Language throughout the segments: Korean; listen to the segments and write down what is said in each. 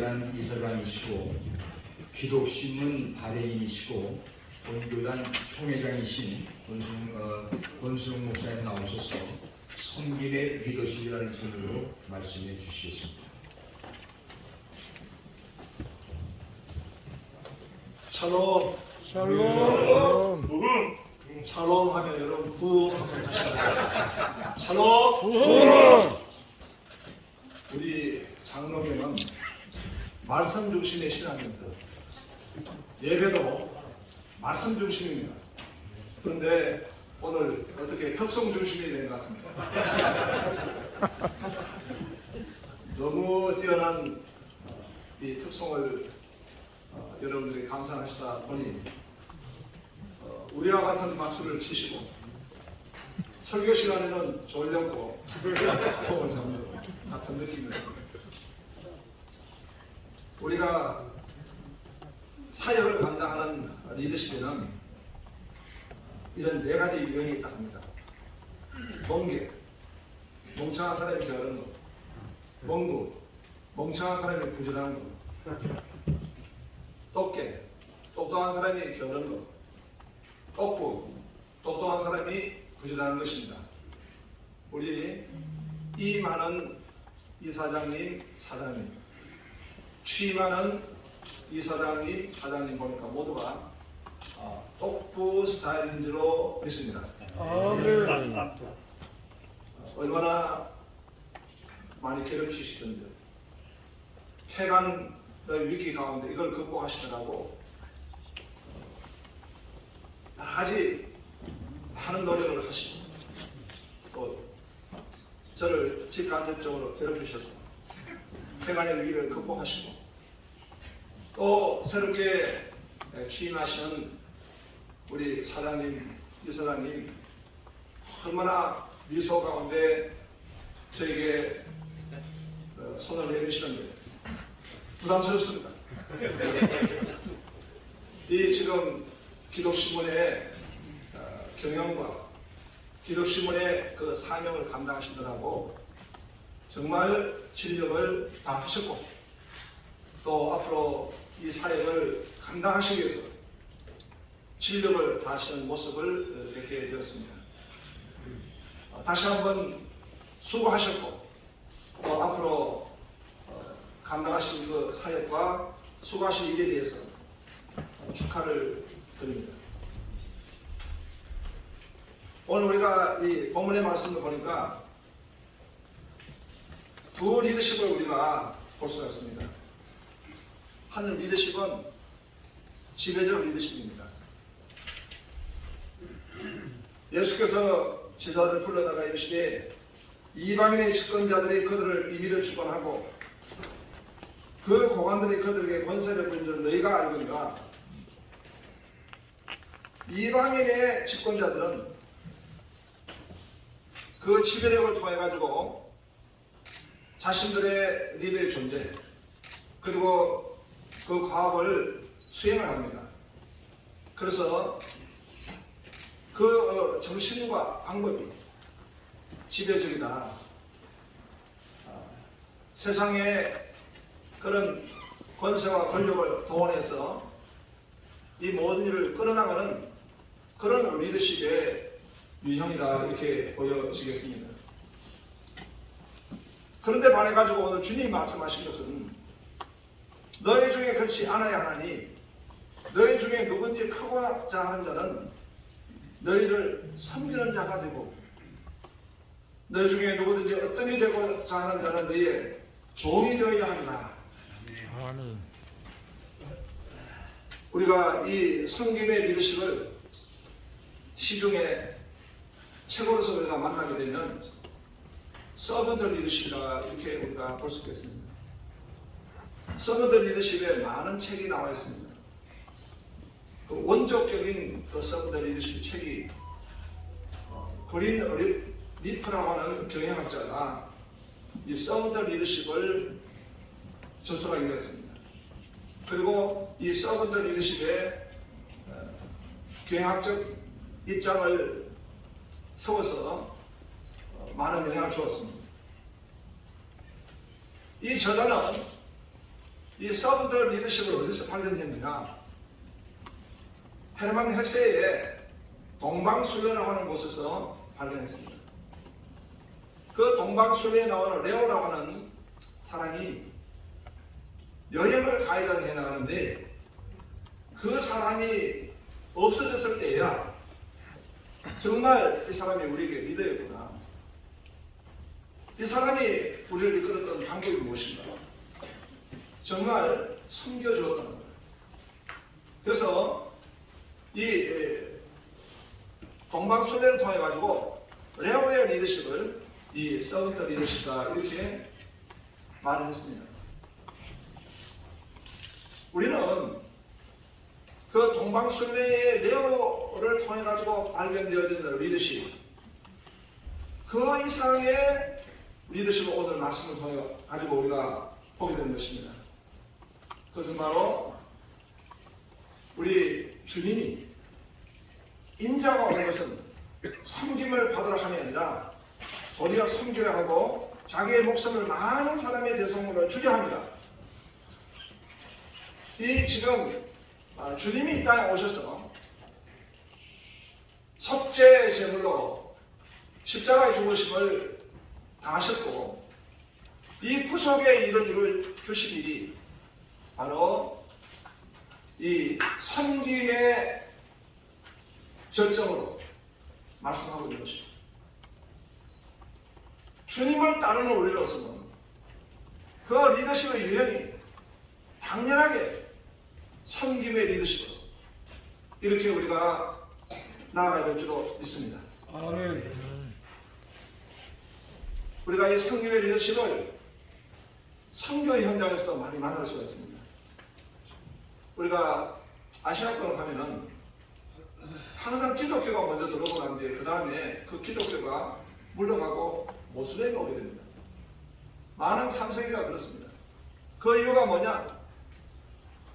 본교단 이사장이시고 기독신문 발행인이시고 본교단 총회장이신 권순웅 목사님 나오셔서 섬김의 리더십이라는 제목으로 말씀해 주시겠습니다. 샬롬. 샬롬. 샬롬 하면 여러분 구 한번 다시 하겠습니다. 샬롬. 우리 장로교는 말씀 중심의 신앙입니다. 예배도 말씀 중심입니다. 그런데 오늘 어떻게 특송 중심이 된 것 같습니다. 너무 뛰어난 이 특송을 여러분들이 감상하시다 보니 우리와 같은 박수를 치시고 설교 시간에는 졸렸고 호흡을 잡는 같은 느낌을 듭니다. 우리가 사역을 감당하는 리더십에는 이런 네 가지 유형이 있다 합니다. 멍게, 멍청한 사람이 게으른 것. 멍구, 멍청한 사람이 부지런한 것. 똑개, 똑똑한 사람이 게으른 것. 똑부, 똑똑한 사람이 부지런한 것입니다. 우리 이 많은 이사장님, 사장님, 취임하는 이사장님, 사장님 보니까 모두가 똑부 스타일인 줄로 믿습니다. 아멘. 얼마나 많이 괴롭히시던지 폐간의 위기 가운데 이걸 극복하시느라고 여러 가지 많은 노력을 하시고 또 저를 직간접적으로 괴롭히셔서 폐간의 위기를 극복하시고 또 새롭게 취임하시는 우리 사장님, 이사장님 얼마나 미소 가운데 저에게 손을 내미시는데 부담스럽습니다. 이 지금 기독신문의 경영과 기독신문의 그 사명을 감당하시느라고 정말 진력을 다하셨고 또 앞으로 이 사역을 감당하시기 위해서 진력을 다하시는 모습을 뵙게 되었습니다. 다시 한번 수고하셨고 또 앞으로 감당하실 그 사역과 수고하실 일에 대해서 축하를 드립니다. 오늘 우리가 이 본문의 말씀을 보니까 두 리더십을 우리가 볼 수가 있습니다. 한 리더십은 지배적 리더십입니다. 예수께서 제자들을 불러다가 이르시되 이방인의 집권자들이 그들을 임의로 주관하고 그 고관들이 그들에게 권세를 부린 줄 너희가 알거니와 이방인의 집권자들은 그 지배력을 통해 가지고 자신들의 리더의 존재 그리고 그 과업을 수행을 합니다. 그래서 그 정신과 방법이 지배적이다. 세상에 그런 권세와 권력을 동원해서 이 모든 일을 끌어나가는 그런 리더십의 유형이다 이렇게 보여지겠습니다. 그런데 반해가지고 오늘 주님이 말씀하신 것은 너희 중에 그렇지 않아야 하나니 너희 중에 누군지 크고자 하는 자는 너희를 섬기는 자가 되고 너희 중에 누구든지 어떤 이 되고자 하는 자는 너희의 종이 되어야 한다. 아멘. 우리가 이 섬김의 리더십을 시중에 책으로서 우리가 만나게 되면 서번트 리더십이라 이렇게 우리가 볼 수 있겠습니다. 서번트 리더십에 많은 책이 나와 있습니다. 그 원조적인 그 서번트 리더십 책이 그린 리프라고 하는 경영학자가 이 서번트 리더십을 저술하게 되었습니다. 그리고 이 서번트 리더십의 경영학적 입장을 세워서 많은 영향을 주었습니다. 이 저자는 이 서브드 리더십을 어디서 발견했느냐? 헤르만 헤세의 동방순례라고 하는 곳에서 발견했습니다. 그 동방순례에 나오는 레오라고 하는 사람이 여행을 가이드를 해나가는데 그 사람이 없어졌을 때야 정말 이 사람이 우리에게 리더였구나. 이 사람이 우리를 이끌었던 방법이 무엇인가? 정말 숨겨주었다는 거예요. 그래서 이 동방순례를 통해 가지고 레오의 리더십을 이 서브트 리더십이다 이렇게 말을 했습니다. 우리는 그 동방순례의 레오를 통해 가지고 발견되어지는 리더십, 그 이상의 리더십을 오늘 말씀을 통해 가지고 우리가 보게 되는 것입니다. 그것은 바로 우리 주님이 인자가 온 것은 섬김을 받으러 함이 아니라 도리어 섬기려 하고 자기의 목숨을 많은 사람의 대속물로 주려 합니다. 이 지금 주님이 이 땅에 오셔서 속죄 제물로 십자가의 죽으심을 당하셨고 이 구속의 일을 이룰 주실 일이 바로 이 섬김의 절정으로 말씀하고 있는 것입니다. 주님을 따르는 우리로서는 그 리더십의 유형이 당연하게 섬김의 리더십으로 이렇게 우리가 나아가야 될 줄로 믿습니다. 아멘. 우리가 이 섬김의 리더십을 선교 현장에서도 많이 만날 수가 있습니다. 우리가 아시아권을 가면은 항상 기독교가 먼저 들어오고 난 뒤에 그 다음에 그 기독교가 물러가고 모슬렘이 오게 됩니다. 많은 3세기가 그렇습니다. 그 이유가 뭐냐?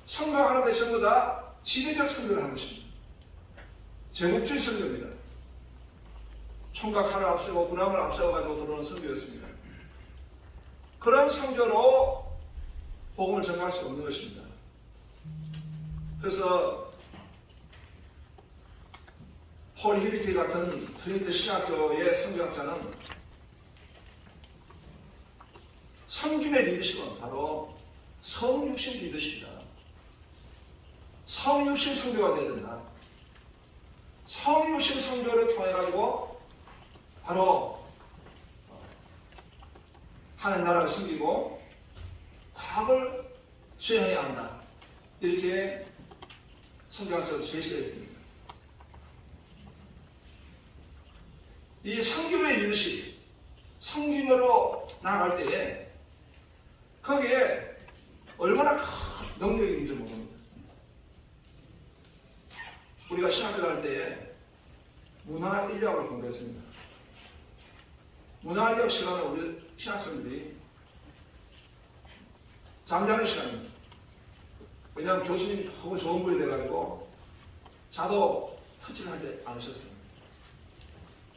선교하는데 전부 다 지리적 선교를 하는 것입니다. 제국주의 선교입니다. 총각하를 앞세고 군함을 앞세워가지고 들어오는 선교였습니다. 그런 선교로 복음을 전할 수 없는 것입니다. 그래서 폴 히비티 같은 트리니티 신학교의 선교학자는 섬김의 리더십은 바로 성육신 리더십이다. 성육신 선교가 되어야 된다. 성육신 선교를 통해 가지고 바로 하나님 나라를 섬기고 과학을 수행해야 한다. 이렇게 선교학자로 제시되어 있습니다. 이 섬김의 리더십, 섬김으로 나아갈 때에 거기에 얼마나 큰 능력이 있는지 모릅니다. 우리가 신학교 갈 때에 문화인력을 공부했습니다. 문화인력 시간은 우리 신학생들이 잠자는 시간입니다. 왜냐하면 교수님이 너무 좋은 분이 돼가지고 자도 터치를 하지 않으셨어요.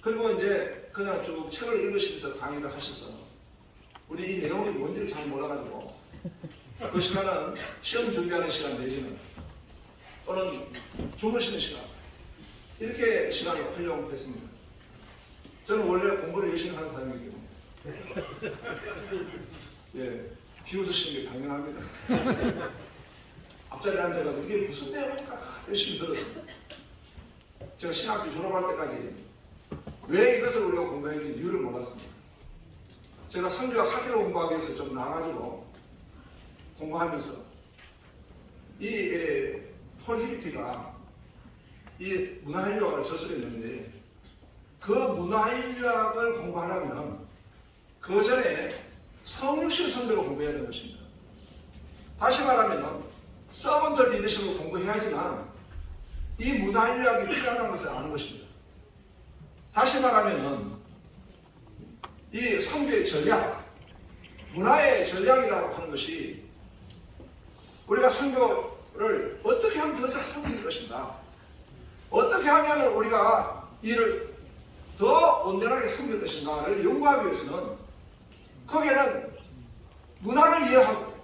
그리고 이제 그냥 쭉 책을 읽으시면서 강의를 하셔서 우리 이 내용이 뭔지를 잘 몰라가지고 그 시간은 시험 준비하는 시간 내지는 또는 주무시는 시간 이렇게 시간을 활용했습니다. 저는 원래 공부를 열심히 하는 사람이기 때문에 예, 비웃으시는 게 당연합니다. 앞자리에 앉아가지고 이게 무슨 내용인가 열심히 들었습니다. 제가 신학교 졸업할 때까지 왜 이것을 우리가 공부해야 되는지 이유를 몰랐습니다. 제가 선교학 학위로 공부하기 위해서 좀 나가지고 공부하면서 이 폴 히비티가 이 문화인류학을 저술했는데 그 문화인류학을 공부하려면 그 전에 성육신 선교를 공부해야 되는 것입니다. 다시 말하면 서번트 리더십을 공부해야지만 이 문화인류학이 필요하다는 것을 아는 것입니다. 다시 말하면 이 선교의 전략, 문화의 전략이라고 하는 것이 우리가 선교를 어떻게 하면 더 잘 섬길 것인가, 어떻게 하면 우리가 이를 더 온전하게 섬길 것인가를 연구하기 위해서는 거기에는 문화를 이해하고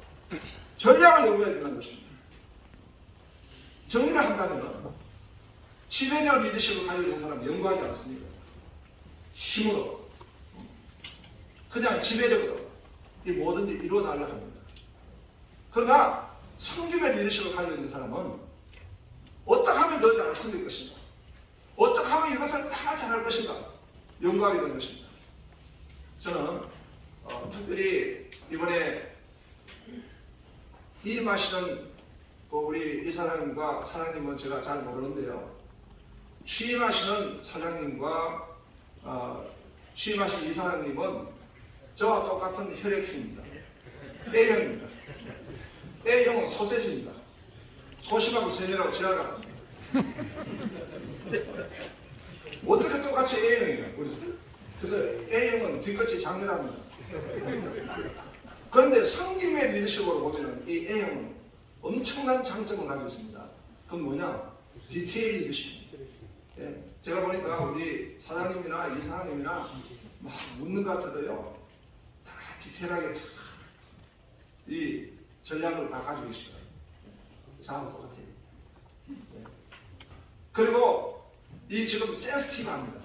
전략을 연구해야 된다는 것입니다. 정리를 한다면 지배적 리더십을 가지고 있는 사람은 연구하지 않습니다. 힘으로 그냥 지배력으로 이 뭐든지 이루어나가려 합니다. 그러나 섬김의 리더십을 가지고 있는 사람은 어떻게 하면 더 잘 섬길 것인가, 어떻게 하면 이것을 다 잘할 것인가 연구하게 되는 것입니다. 저는 특별히 이번에 이임하시는 우리 이사장님과 사장님은 제가 잘 모르는데요. 취임하시는 사장님과 취임하신 이사장님은 저와 똑같은 혈액형입니다. A형입니다. A형은 소세지입니다. 소심하고 세밀하고 지랄 같습니다. 어떻게 똑같이 A형이에요? 그래서 A형은 뒤끝이 장렬합니다. 그런데 섬김의 리더십으로 보면 이 A형은 엄청난 장점을 가지고 있습니다. 그건 뭐냐? 디테일 리더십입니다. 예, 제가 보니까 우리 사장님이나 이사장님이나 막 묻는 것 같아도요, 다 디테일하게 이 전략을 다 가지고 계시더라고요. 저하고 똑같아요. 예. 그리고 이 지금 센스티브합니다.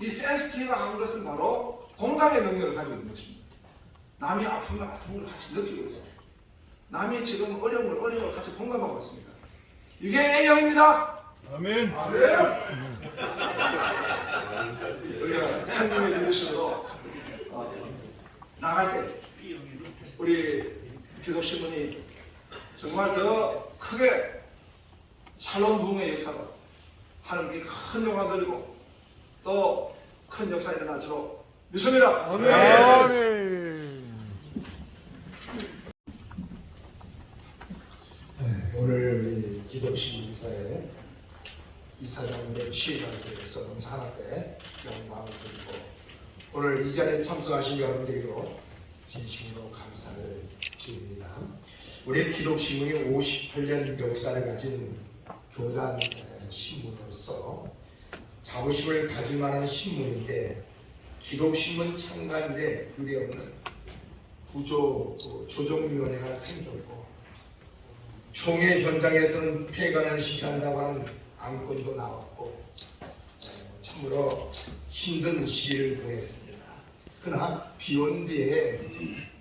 이 센스티브한 것은 바로 공감의 능력을 가지고 있는 것입니다. 남이 아픔을 같이 느끼고 있어요. 남이 지금 어려움을 같이 공감하고 있습니다. 이게 A형입니다. 아멘. 우리가 성님의 리더십으로 나갈 때 우리 기독신문이 정말 더 크게 살로몬 부흥의 역사가 하나님께 큰 영광을 드리고 또 큰 역사가 일어날 줄로 믿습니다. 아멘. 아멘. 오늘 우리 기독신문사에 이사장님의 취임하게 되어서 먼저 하나 때 영광을 드리고 오늘 이 자리에 참석하신 여러분들에게도 진심으로 감사를 드립니다. 우리 기독신문이 58년 역사를 가진 교단 신문으로서 자부심을 가질 만한 신문인데 기독신문 창간 이래 유례없는 조정위원회가 생겼고 총회 현장에서는 폐간을 시켜야 한다고 하는 안건도 나왔고 참으로 힘든 시기를 보냈습니다. 그러나 비온 뒤에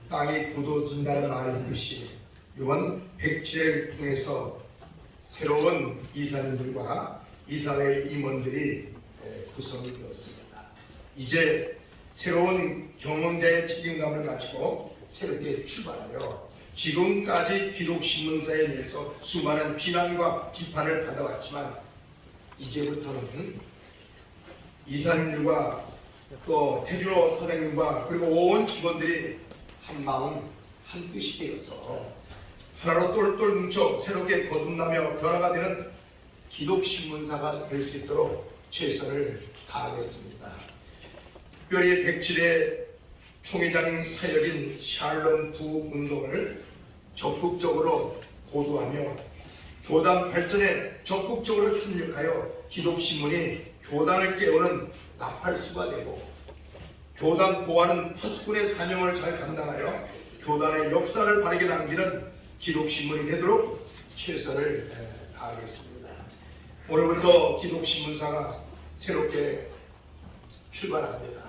땅이 굳어진다는 말이 있듯이 이번 107회를 통해서 새로운 이사님들과 이사회 임원들이 구성이 되었습니다. 이제 새로운 경험자의 책임감을 가지고 새롭게 출발하여 지금까지 기독신문사에 대해서 수많은 비난과 비판을 받아왔지만 이제부터는 이사님들과 또 태주로 사장님과 그리고 온 직원들이 한 마음 한 뜻이 되어서 하나로 똘똘 뭉쳐 새롭게 거듭나며 변화가 되는 기독신문사가 될 수 있도록 최선을 다하겠습니다. 특별히 107회 총회장 사역인 샬롬 부운동을 적극적으로 보도하며 교단 발전에 적극적으로 협력하여 기독신문이 교단을 깨우는 나팔수가 되고 교단 보호하는 파수꾼의 사명을 잘 감당하여 교단의 역사를 바르게 남기는 기독신문이 되도록 최선을 다하겠습니다. 오늘부터 기독신문사가 새롭게 출발합니다.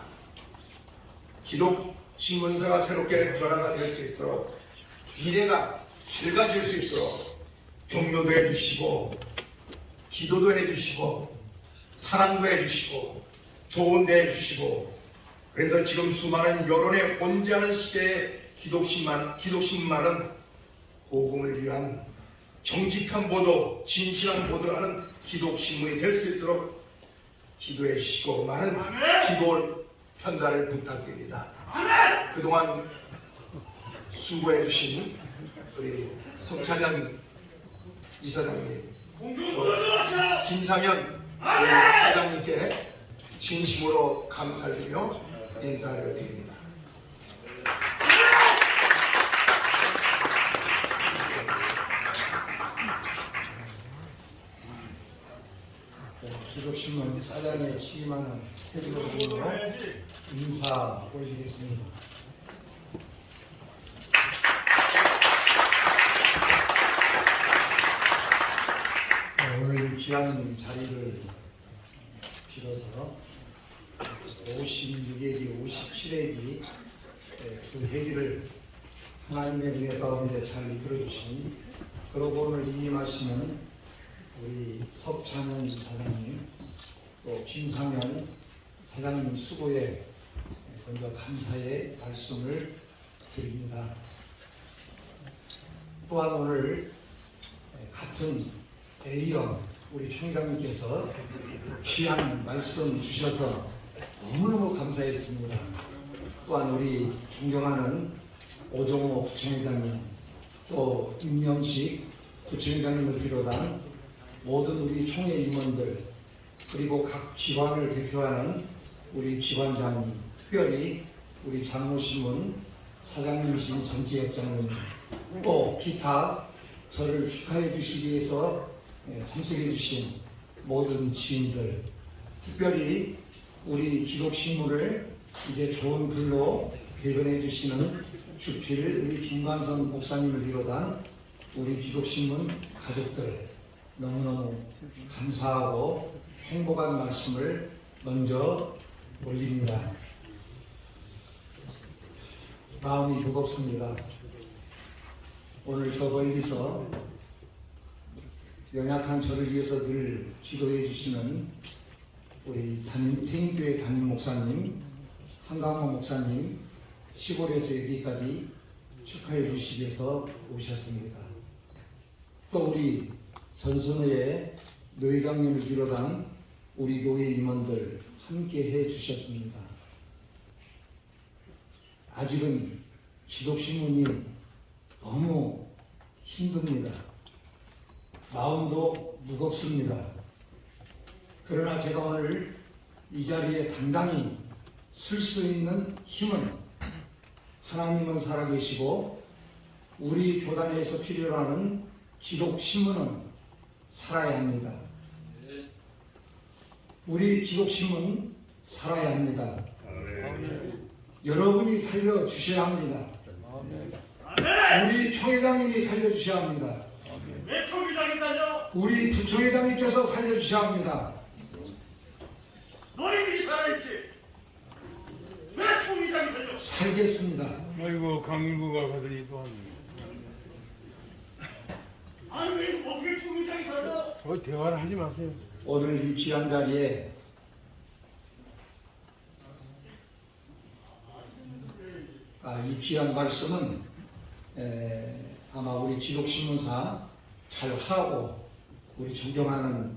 기독신문사가 새롭게 변화가 될 수 있도록 미래가 밝아질 수 있도록 격려도 해주시고 기도도 해주시고 사랑도 해주시고 조언도 해주시고 그래서 지금 수많은 여론에 혼재하는 시대에 기독신문만은 복음을 위한 정직한 보도, 진실한 보도를 하는 기독신문이 될 수 있도록 기도해 주시고 많은 기도 편달을 부탁드립니다. 그동안 수고해 주신 우리 성찬현 이사장님, 김상현 사장님께 진심으로 감사드리며 인사를 드립니다. 기독신문 사장에 취임하는 태주로 인사 올리겠습니다. 귀한 자리를 빌어서 56회기, 57회기 그 회기를 하나님의 은혜 가운데 잘 이끌어주신, 그러고 오늘 이임하시는 우리 석찬현 사장님, 또 김상현 사장님 수고에 먼저 감사의 말씀을 드립니다. 또한 오늘 같은 A형 우리 총회장님께서 귀한 말씀 주셔서 너무너무 감사했습니다. 또한 우리 존경하는 오종호 부총회장님, 또 임영식 부총회장님을 비롯한 모든 우리 총회 임원들, 그리고 각 기관을 대표하는 우리 기관장님, 특별히 우리 장로신문 사장님이신 전지혁 장로님, 또 기타 저를 축하해 주시기 위해서 참석해 주신 모든 지인들, 특별히 우리 기독신문을 이제 좋은 글로 개변해 주시는 주필 우리 김관선 목사님을 비롯한 우리 기독신문 가족들, 너무너무 감사하고 행복한 말씀을 먼저 올립니다. 마음이 무겁습니다. 오늘 저 멀리서 연약한 저를 위해서 늘 기도해 주시는 우리 태인교회 담임 목사님, 한강모 목사님, 시골에서 여기까지 축하해 주시기 위해서 오셨습니다. 또 우리 전선우의 노회장님을 비롯한 우리 노회 임원들 함께 해 주셨습니다. 아직은 기독신문이 너무 힘듭니다. 마음도 무겁습니다. 그러나 제가 오늘 이 자리에 당당히 설 수 있는 힘은 하나님은 살아계시고 우리 교단에서 필요로 하는 기독신문은 살아야 합니다. 우리 기독신문 살아야 합니다. 여러분이 살려주셔야 합니다. 우리 총회장님이 살려주셔야 합니다. 왜 총회장이 살려? 우리 부총회장님께서 살려주셔야 합니다. 너희들이 살아있지. 왜 총회장이 살려? 살겠습니다. 아이고 강일구가 가더니 또 아니 왜 어떻게 총회장이 살려? 저 대화를 하지 마세요. 오늘 이 귀한 자리에 이 귀한 말씀은 아마 우리 기독신문사 잘 하라고 우리 존경하는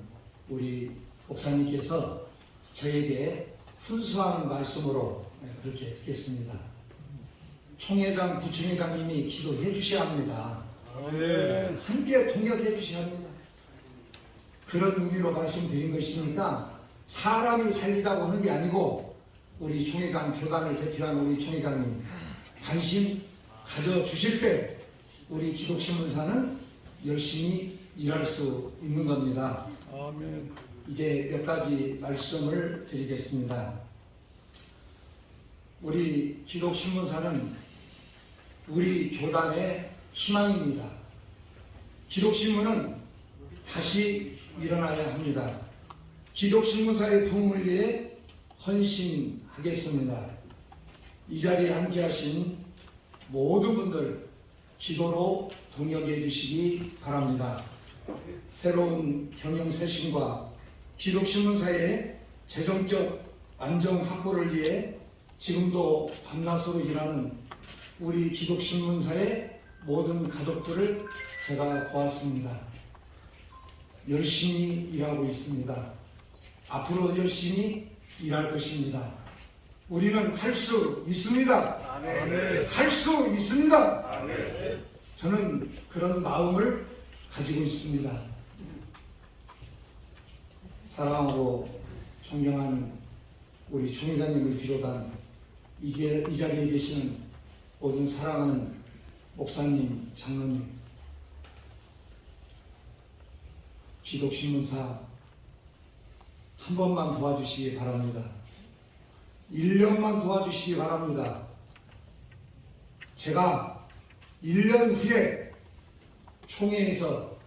우리 목사님께서 저에게 훈수하는 말씀으로 그렇게 듣겠습니다. 총회장, 부총회장님이 기도해 주셔야 합니다. 함께 동역해 주셔야 합니다. 그런 의미로 말씀드린 것이니까 사람이 살리자고 하는 게 아니고 우리 총회장 교단을 대표한 우리 총회장님 관심 가져주실 때 우리 기독신문사는 열심히 일할 수 있는 겁니다. 아멘. 이제 몇 가지 말씀을 드리겠습니다. 우리 기독신문사는 우리 교단의 희망입니다. 기독신문은 다시 일어나야 합니다. 기독신문사의 부흥을 위해 헌신하겠습니다. 이 자리에 함께하신 모든 분들 기도로 동역해 주시기 바랍니다. 새로운 경영쇄신과 기독신문사의 재정적 안정 확보를 위해 지금도 밤낮으로 일하는 우리 기독신문사의 모든 가족들을 제가 보았습니다. 열심히 일하고 있습니다. 앞으로 열심히 일할 것입니다. 우리는 할 수 있습니다. 할 수 있습니다. 저는 그런 마음을 가지고 있습니다. 사랑하고 존경하는 우리 총회장님을 비롯한 이 자리에 계시는 모든 사랑하는 목사님, 장로님, 기독신문사 한 번만 도와주시기 바랍니다. 1년만 도와주시기 바랍니다. 제가 1년 후에 총회에서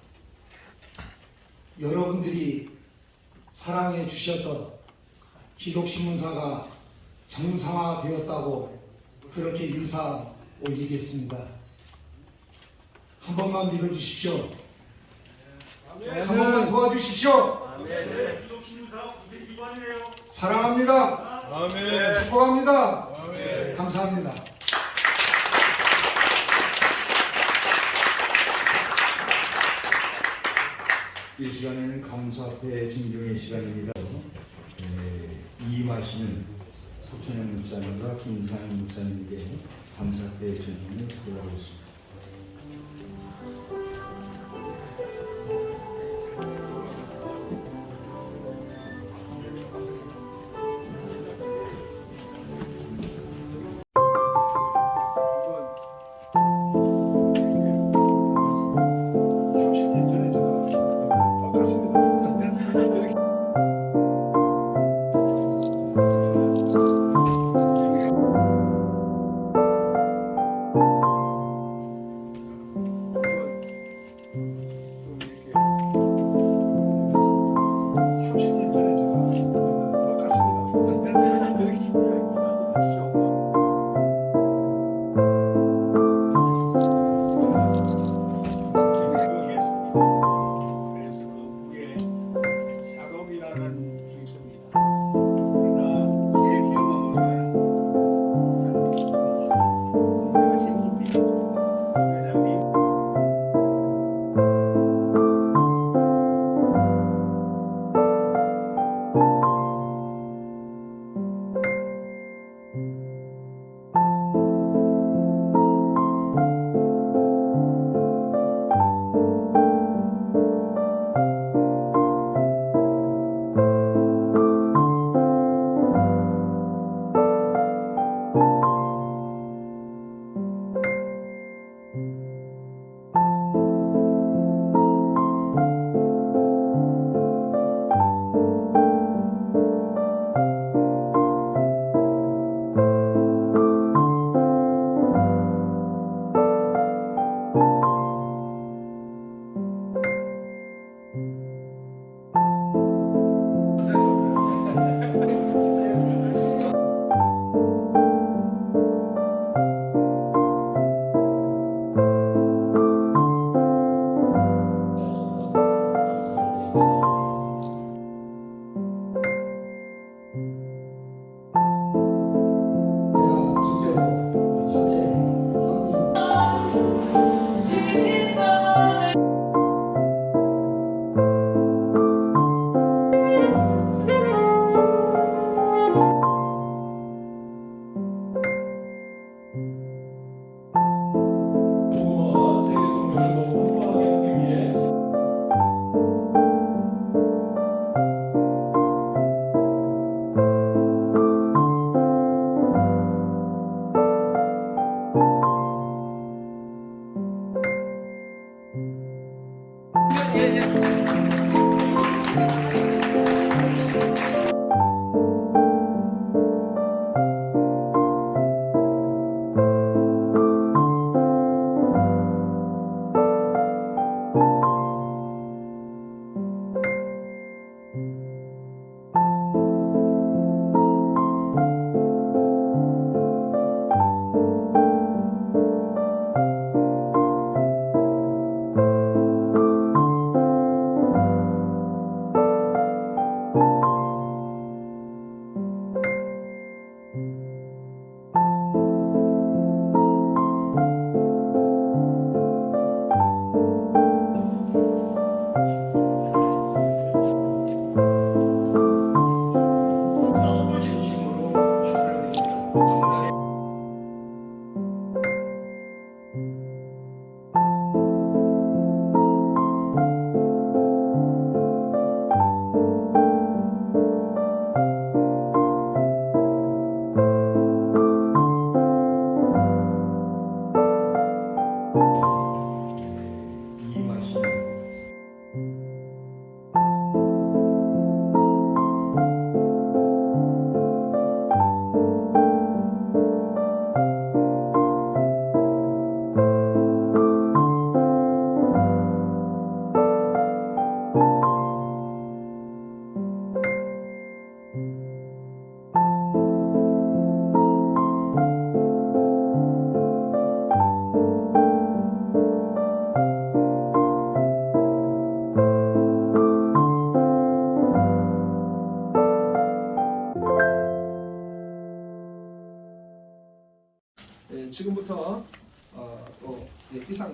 여러분들이 사랑해 주셔서 기독신문사가 정상화되었다고 그렇게 유사 올리겠습니다. 한 번만 믿어주십시오. 한 번만 도와주십시오. 기독신문사 국제기관이에요. 사랑합니다. 아멘. 축복합니다. 아멘. 감사합니다. 이 시간에는 감사 앞에 증정의 시간입니다. 이임하시는 석천현 목사님과 김상현 목사님께 감사 앞에 증정을 부탁하겠습니다.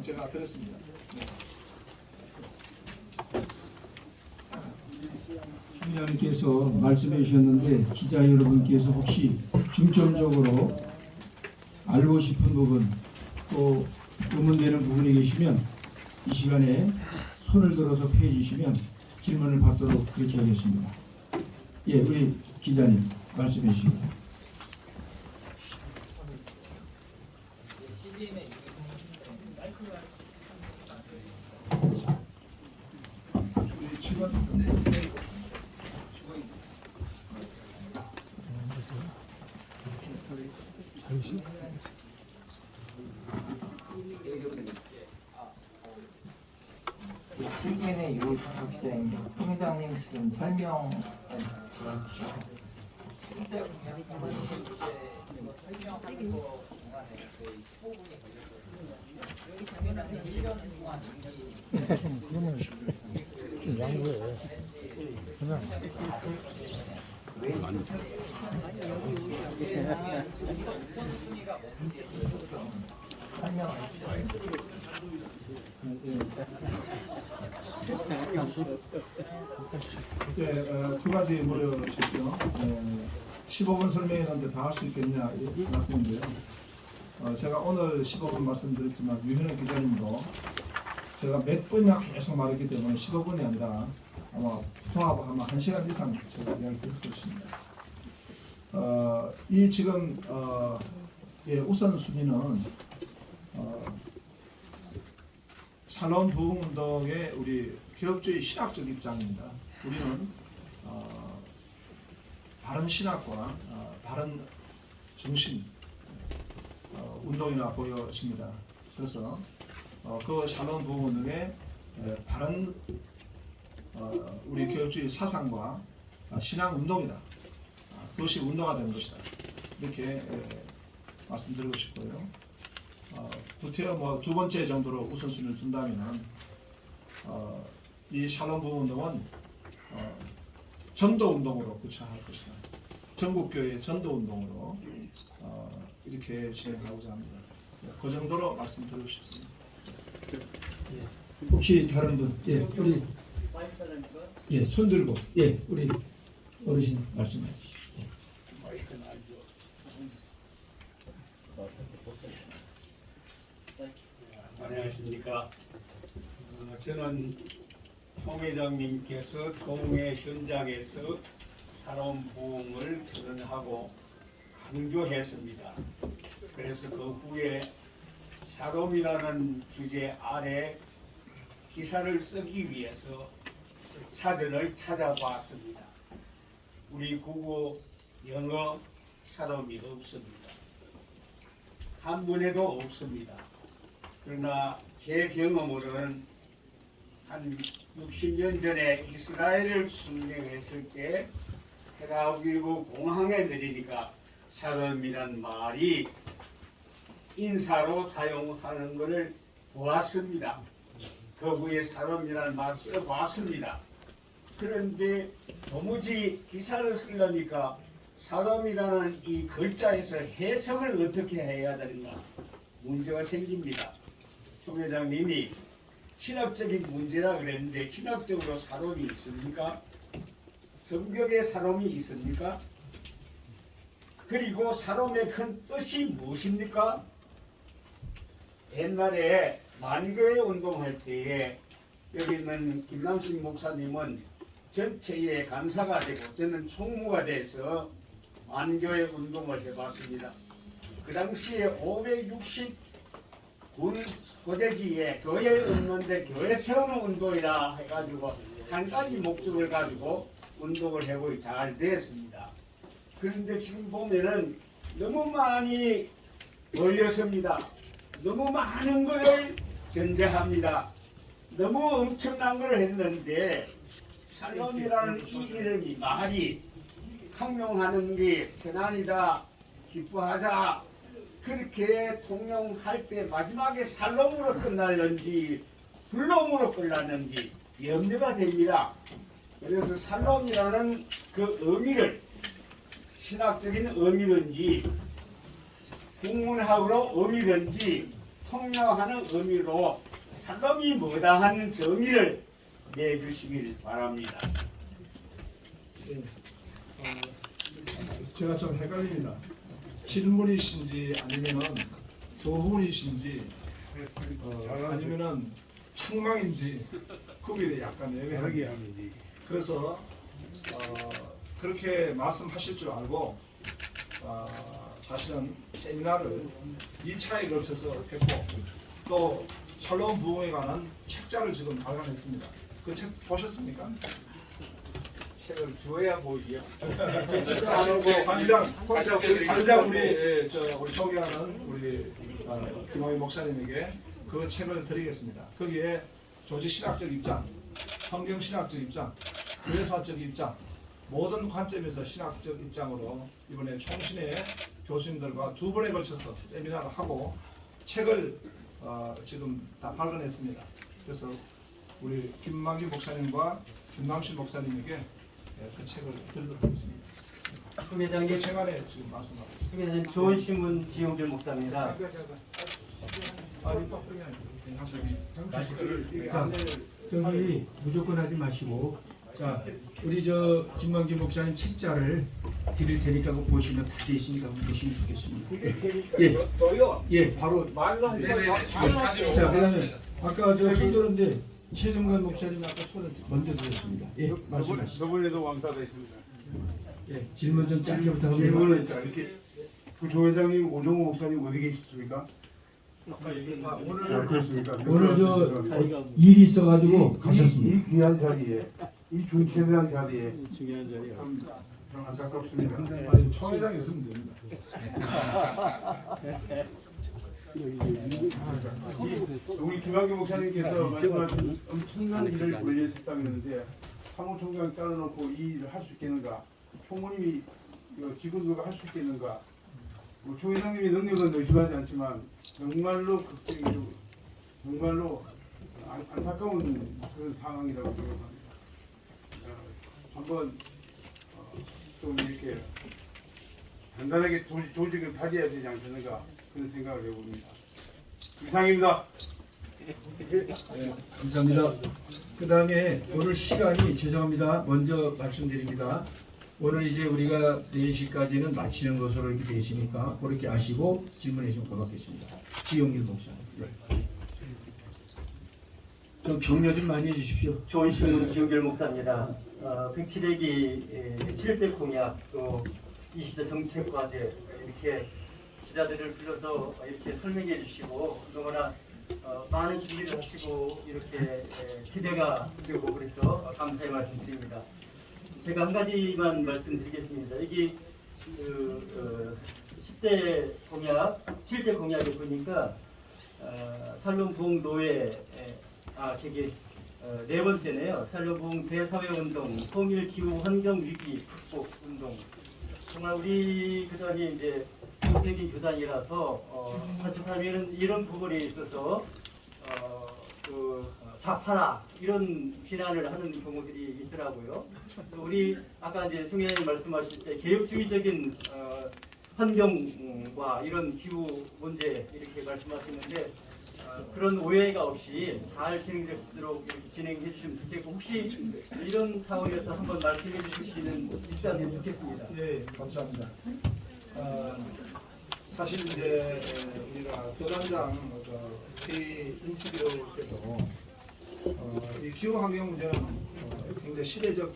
제가 드렸습니다. 네. 총장님께서 말씀해 주셨는데 기자 여러분께서 혹시 중점적으로 알고 싶은 부분 또 의문되는 부분이 계시면 이 시간에 손을 들어서 피해 주시면 질문을 받도록 그렇게 하겠습니다. 예, 우리 기자님 말씀해 주시고. 우리 직원 CBN의 유창욱 기자입니다. 총회장님 지금 설명 설명하는 거 중간에 15분이 걸렸거든요. 당연히 1년 동안 두 가지 물어주셨죠. 15분 설명했는데 다 할 수 있겠냐 이 말씀인데요. 제가 오늘 15분 말씀드렸지만 유현영 기자님도 제가 몇 번이나 계속 말했기 때문에 15분이 아니라 아마 통합하면 1시간 이상 제가 이야기 했을 것입니다. 이 지금 우선순위는 샬롬 부흥 운동의 우리 개혁주의 신학적 입장입니다. 우리는 바른 신학과 바른 정신 운동이라 보여집니다. 그래서 그 샬롬 부흥 운동의 바른 우리 개혁주의 사상과 신앙 운동이다. 그것이 운동화 되는 것이다. 이렇게 말씀드리고 싶고요. 구태여 두 번째 정도로 우선순위를 둔다면 이 샬롬 부흥 운동은 전도 운동으로 구체화할 것이다. 전국 교회 전도 운동으로 이렇게 진행하고자 합니다. 그 정도로 말씀드리고 싶습니다. 혹시 다른 분? 예, 우리 예, 손 들고 예, 우리 어르신 말씀해 주시죠. 안녕하십니까. 저는 총회장님께서 총회 현장에서 샬롬 부흥을 선언하고 강조했습니다. 그래서 그 후에 샬롬이라는 주제 아래 기사를 쓰기 위해서 사전을 찾아봤습니다. 우리 국어, 영어 샬롬이 없습니다. 한문에도 없습니다. 그러나 제 경험으로는 한 60년 전에 이스라엘을 순례했을 때 텔아비브 공항에 내리니까 샬롬이란 말이 인사로 사용하는 것을 보았습니다. 그 후에 샬롬이라는 말을 써봤습니다. 그런데 도무지 기사를 쓰려니까 샬롬이라는 이 글자에서 해석을 어떻게 해야 되는가 문제가 생깁니다. 총회장님이 신학적인 문제라 그랬는데 신학적으로 샬롬이 있습니까? 성경에 샬롬이 있습니까? 그리고 샬롬의 큰 뜻이 무엇입니까? 옛날에 만교회 운동할 때에 여기 있는 김남순 목사님은 전체의 간사가 되고 저는 총무가 돼서 만교회 운동을 해봤습니다. 그 당시에 560 고대지에 교회 없는데 교회 세우는 운동이라 해가지고 한 가지 목적을 가지고 운동을 해보기 잘 되었습니다. 그런데 지금 보면은 너무 많이 몰렸습니다. 너무 많은 것을 전제합니다. 너무 엄청난 걸 했는데 샬롬이라는 이 이름이 말이 통용하는 게 편안이다, 기뻐하자 그렇게 통용할 때 마지막에 샬롬으로 끝날는지 불롬으로 끝났는지 염려가 됩니다. 그래서 샬롬이라는 그 의미를 신학적인 의미든지 국문학으로 의미든지 통념하는 의미로 샬롬이 뭐다 하는 정의를 내주시길 바랍니다. 제가 좀 헷갈립니다. 질문이신지 아니면은 교훈이신지 아니면은 책망인지 그게 약간 애매합니다. 그래서 그렇게 말씀하실 줄 알고 사실은 세미나를 2차에 걸쳐서 했고 또 샬롬 부흥에 관한 책자를 지금 발간했습니다. 그 책 보셨습니까? 책을 주어야 보이요. 당장 우리 소개하는 우리 김홍희 목사님에게 그 책을 드리겠습니다. 거기에 조직 신학적 입장, 성경 신학적 입장, 교회사적 입장, 모든 관점에서 신학적 입장으로 이번에 총신의 교수님들과 2번에 걸쳐서 세미나를 하고 책을 지금 다 발간했습니다. 그래서 우리 김만기 목사님과 김남실 목사님에게 그 책을 드리도록 하겠습니다. 김 회장님, 그 시간에 지금 말씀하겠습니다. 김 회장님, 좋은 신문 지용길 목사입니다. 자, 저기 무조건 하지 마시고, 자, 우리 저 김만기 목사님 책자를 드릴 테니까 그거 보시면 다 되시니까 한번 보시면 좋겠습니다. 예, 또요. 예, 바로. 말로 하지 말고 자, 그다음에 아까 저 손 들었는데 최정관 목사님 아까 손을 먼저 들었습니다. 예, 말씀하시죠. 저번에도 왕따다 했습니다. 예, 질문 좀 짧게 부탁합니다. 질문은 자 이렇게 조 회장님, 오정호 목사님 어디 계십니까? 오늘 저 일이 있어가지고 가셨습니다. 이 귀한 자리에, 이 중체대한 자리에 참 안타깝습니다. 아니, 총회장 있으면 됩니다. 우리 김학규 목사님께서 말씀하신 엄청난 일을 벌였다고 했는데 사무총장 따라놓고 이 일을 할 수 있겠는가? 총무님이 직원들과 할 수 있겠는가? 조 회장님의 능력은 의심하지 않지만 정말로 극적이고 정말로 안타까운 그런 상황이라고 생각합니다. 한번 좀 이렇게 단단하게 조직을 다져야 되지 않겠는가 그런 생각을 해봅니다. 이상입니다. 감사합니다. 그 다음에 오늘 시간이 죄송합니다. 먼저 말씀드립니다. 오늘 이제 우리가 4시까지는 마치는 것으로 이렇게 되시니까 그렇게 아시고 질문해 주시면 고맙겠습니다. 지용길 목사님. 네. 좀 격려 좀 많이 해주십시오. 좋은 신문 지용길 목사입니다. 107회기 7대 공약, 또 20대 정책 과제 이렇게 기자들을 불러서 이렇게 설명해 주시고 그동안 많은 준비를 하시고 이렇게 기대가 되고 그래서 감사의 말씀드립니다. 제가 한 가지만 말씀드리겠습니다. 여기 10대 공약, 7대 공약에 보니까 샬롬 부흥 노예, 저기 네 번째네요. 샬롬 부흥 대사회 운동, 통일 기후 환경 위기 극복 운동. 정말 우리 교단이 이제 국제적인 교단이라서 사실은 이런 부분에 있어서 좌파나 이런 비난을 하는 경우들이 있더라고요. 우리 아까 이제 송회장님 말씀하실 때 개혁주의적인 환경과 이런 기후 문제 이렇게 말씀하시는데 그런 오해가 없이 잘 진행될 수 있도록 이렇게 진행해 주시면 좋겠고 혹시 이런 차원에서 한번 말씀해 주실 수 있다면 좋겠습니다. 예, 감사합니다. 사실 이제 우리가 교단장 회의 인터뷰 때도 이 기후 환경 문제는 굉장히 시대적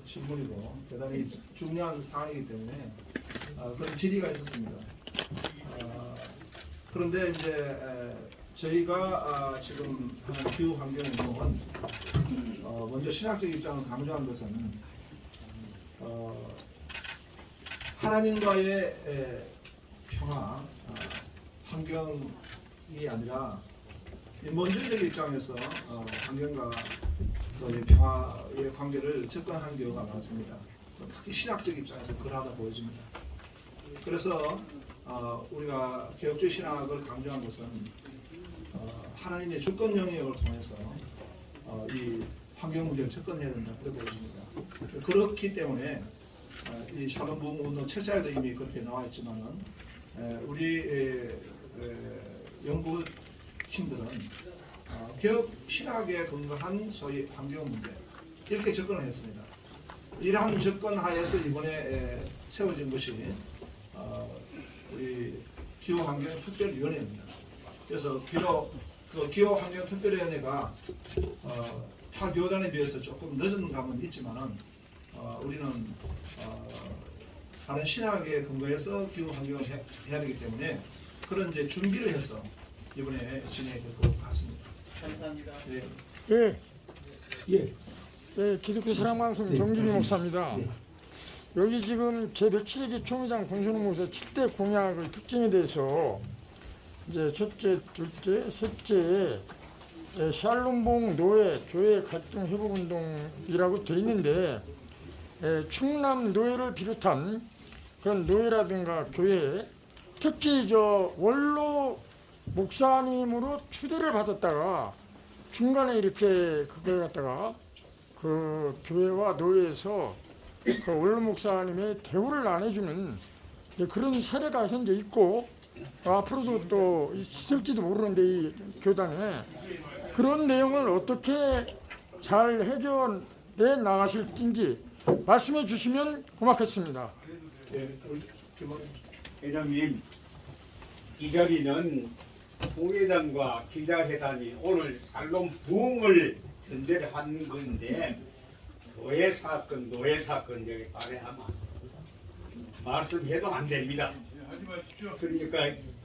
질문이고 대단히 중요한 사안이기 때문에 그런 질의가 있었습니다. 그런데 이제 저희가 지금 하는 기후 환경 운동은 먼저 신학적 입장을 강조한 것은 하나님과의 평화, 환경이 아니라 인본주의적 입장에서 환경과 평화의 관계를 접근하는 경우가 많습니다. 특히 신학적 입장에서 그러하다 보여집니다. 그래서 우리가 개혁주의 신학을 강조한 것은 하나님의 주권 영역을 통해서 이 환경 문제를 접근해야 된다 그렇게 보여집니다. 그렇기 때문에 이 샬롬 부흥 운동 철자에도 이미 그렇게 나와 있지만은 우리 연구팀들은 개혁 신학에 근거한 소위 환경 문제 이렇게 접근을 했습니다. 이러한 접근하에서 이번에 세워진 것이 우리 기후환경특별위원회입니다. 그래서 비록 그 기후환경특별위원회가 타 교단에 비해서 조금 늦은 감은 있지만은 우리는 다른 신학에 근거해서 기후환경을 해야 되기 때문에 그런 이제 준비를 해서 이번에 진행될 것 같습니다. 감사합니다. 네. 예. 네, 기독교 사랑방송 정준희 목사입니다. 여기 지금 제107기 총회장 권순우 목사 7대 공약의 특징에 대해서 이제 첫째, 둘째, 셋째 샬롬봉 노예 교회 갈등 회복 운동이라고 돼 있는데 충남 노예를 비롯한 그런 노예라든가 교회 특히 저 원로 목사님으로 추대를 받았다가 중간에 이렇게 그걸 갖다가 그 교회와 노예에서 그 원로 목사님의 대우를 안 해주는 그런 사례가 현재 있고 앞으로도 또 있을지도 모르는데 이 교단에 그런 내용을 어떻게 잘 해결해 나가실지 말씀해 주시면 고맙겠습니다. 회장님, 이 자리는 총회장과 기자회단이 오늘 살롬 부흥을 전제를 한 건데 노예 사건 여기 발의하면 말씀해도 안 됩니다. 그러니까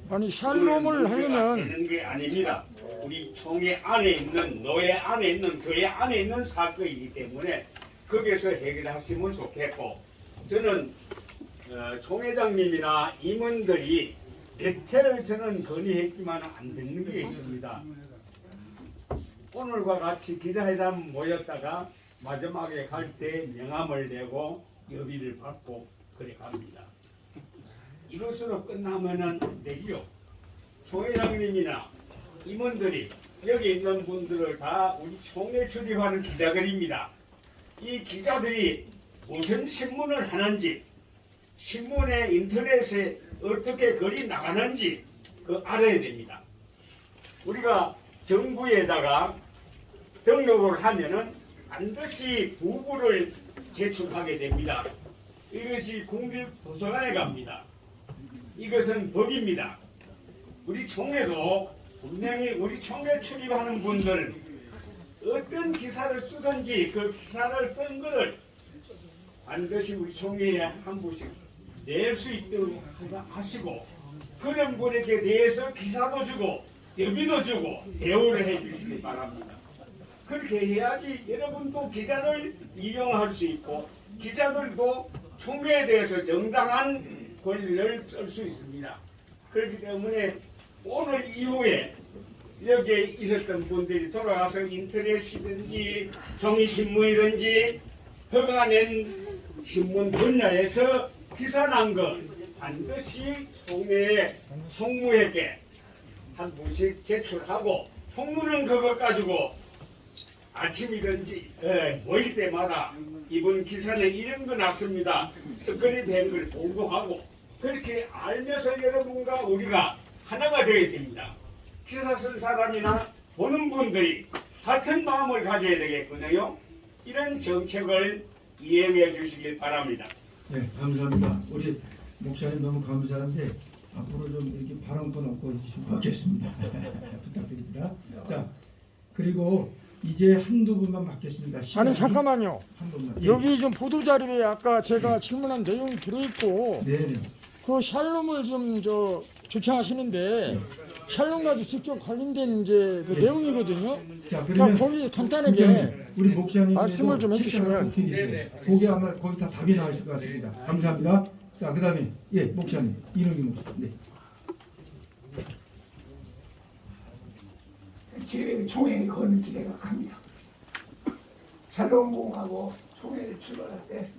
아니 샬롬을 하려면 되는 게 아닙니다. 우리 총회 안에 있는 노예 안에 있는 교회 안에 있는 사건이기 때문에 거기서 해결하시면 좋겠고 저는 총회장님이나 임원들이 대체를 저는 건의했지만 안 되는 게 있습니다. 오늘과 같이 기자회담 모였다가 마지막에 갈 때 명함을 내고 여비를 받고 그래 갑니다. 이것으로 끝나면은 안 되지요. 총회장님이나 임원들이 여기 있는 분들을 다 우리 총회 출입하는 기자들입니다. 이 기자들이 무슨 신문을 하는지 신문에 인터넷에 어떻게 글이 나가는지 그 알아야 됩니다. 우리가 정부에다가 등록을 하면은 반드시 부부를 제출하게 됩니다. 이것이 국립도서관에 갑니다. 이것은 법입니다. 우리 총회도 분명히 우리 총회 출입하는 분들 어떤 기사를 쓰든지 그 기사를 쓴 것을 반드시 우리 총회에 한 분씩 낼 수 있도록 하시고 그런 분에게 대해서 기사도 주고 여비도 주고 대우를 해 주시기 바랍니다. 그렇게 해야지 여러분도 기자를 이용할 수 있고 기자들도 총회에 대해서 정당한 권리를 쓸 수 있습니다. 그렇기 때문에 오늘 이후에 여기에 있었던 분들이 돌아가서 인터넷이든지 종이신문이든지 허가낸 신문 분야에서 기사 난 것 반드시 총회의 총무에게 한 분씩 제출하고 총무는 그것 가지고 아침이든지 모일 때마다 이번 기사는 이런 거 났습니다. 스크립된 걸 보고하고 그렇게 알면서 여러분과 우리가 하나가 되어야 됩니다. 기사 쓴 사람이나 보는 분들이 같은 마음을 가져야 되겠군요. 이런 정책을 이행해 주시길 바랍니다. 네, 감사합니다. 우리 목사님 너무 감사한데 앞으로 좀 이렇게 발언권 얻고 좀 받겠습니다. 부탁드립니다. 자, 그리고 이제 한두 분만 받겠습니다. 아니 잠깐만요. 한 분만. 여기 좀 보도 자료에 아까 제가 질문한 내용이 들어있고 네. 그 샬롬을 좀 주창하시는데 샬롬 가지고 직접 관련된 이제 그 내용이거든요. 자, 그러니까 그러면 거기 간단하게 우리 목사님 말씀을 좀 해주시면. 거기 아마 거기 다 답이 나와 있을 것 같습니다. 감사합니다. 자, 그다음에 예, 목사님 이능기 목사님. 네. 제 총회에 거는 기대가 큽니다. 샬롬공하고 총회를 출발할 때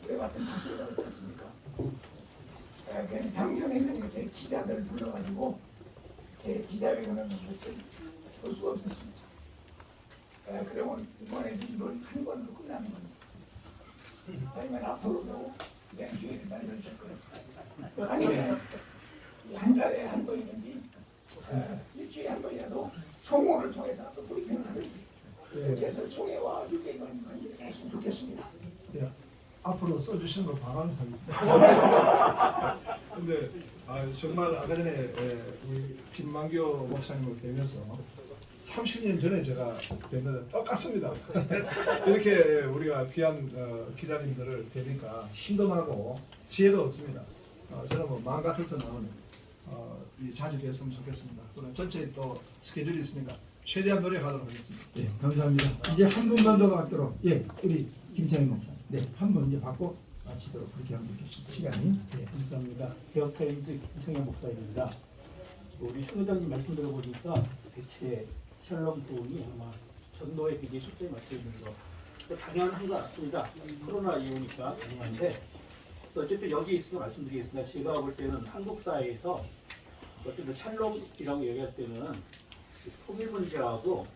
왜 같은 박수가 어떻습니까? 그냥 작년에는 제 기자들 불러가지고 제 기자회견을 것을 볼 수가 없었습니다. 그러면 이번에 이걸 한 번으로 끝나는 겁니다. 아니면 앞으로도 그냥 기회를 만들어줄 거예요. 아니면 한 달에 한 번이든지 일주일에 한 번이라도 총회를 통해서 또 브리핑을 하는지 그래서 총회와 유대가 했으면 좋겠습니다. 앞으로 써주시는 걸 바라는 사람입니다. 근데 정말 아까 전에 우리 김만교 목사님을 뵈면서 30년 전에 제가 뵀는데 똑같습니다. 이렇게 우리가 귀한 기자님들을 뵈니까 힘도 나고 지혜도 얻습니다. 저는 뭐 마음 같아서는 자주 뵀으면 좋겠습니다. 그럼 전체 또 스케줄이 있으니까 최대한 노력하도록 하겠습니다. 네, 감사합니다. 이제 한 분만 더 받도록 우리 김창희 목사. 네, 한 분 이제 받고 마치도록 그렇게 하면 좋겠습니다. 시간이. 네, 감사합니다. 개혁타임즈 김성현 목사입니다. 우리 현 회장님 말씀 들어보니까 대체 샬롬 부흥이 아마 전도에 굉장히 초점이 맞춰 있는 거 당연한 것 같습니다. 코로나 이후니까 가능한데 어쨌든 여기 있어서 말씀드리겠습니다. 제가 볼 때는 한국 사회에서 어쨌든 샬롬이라고 얘기할 때는 통일 문제하고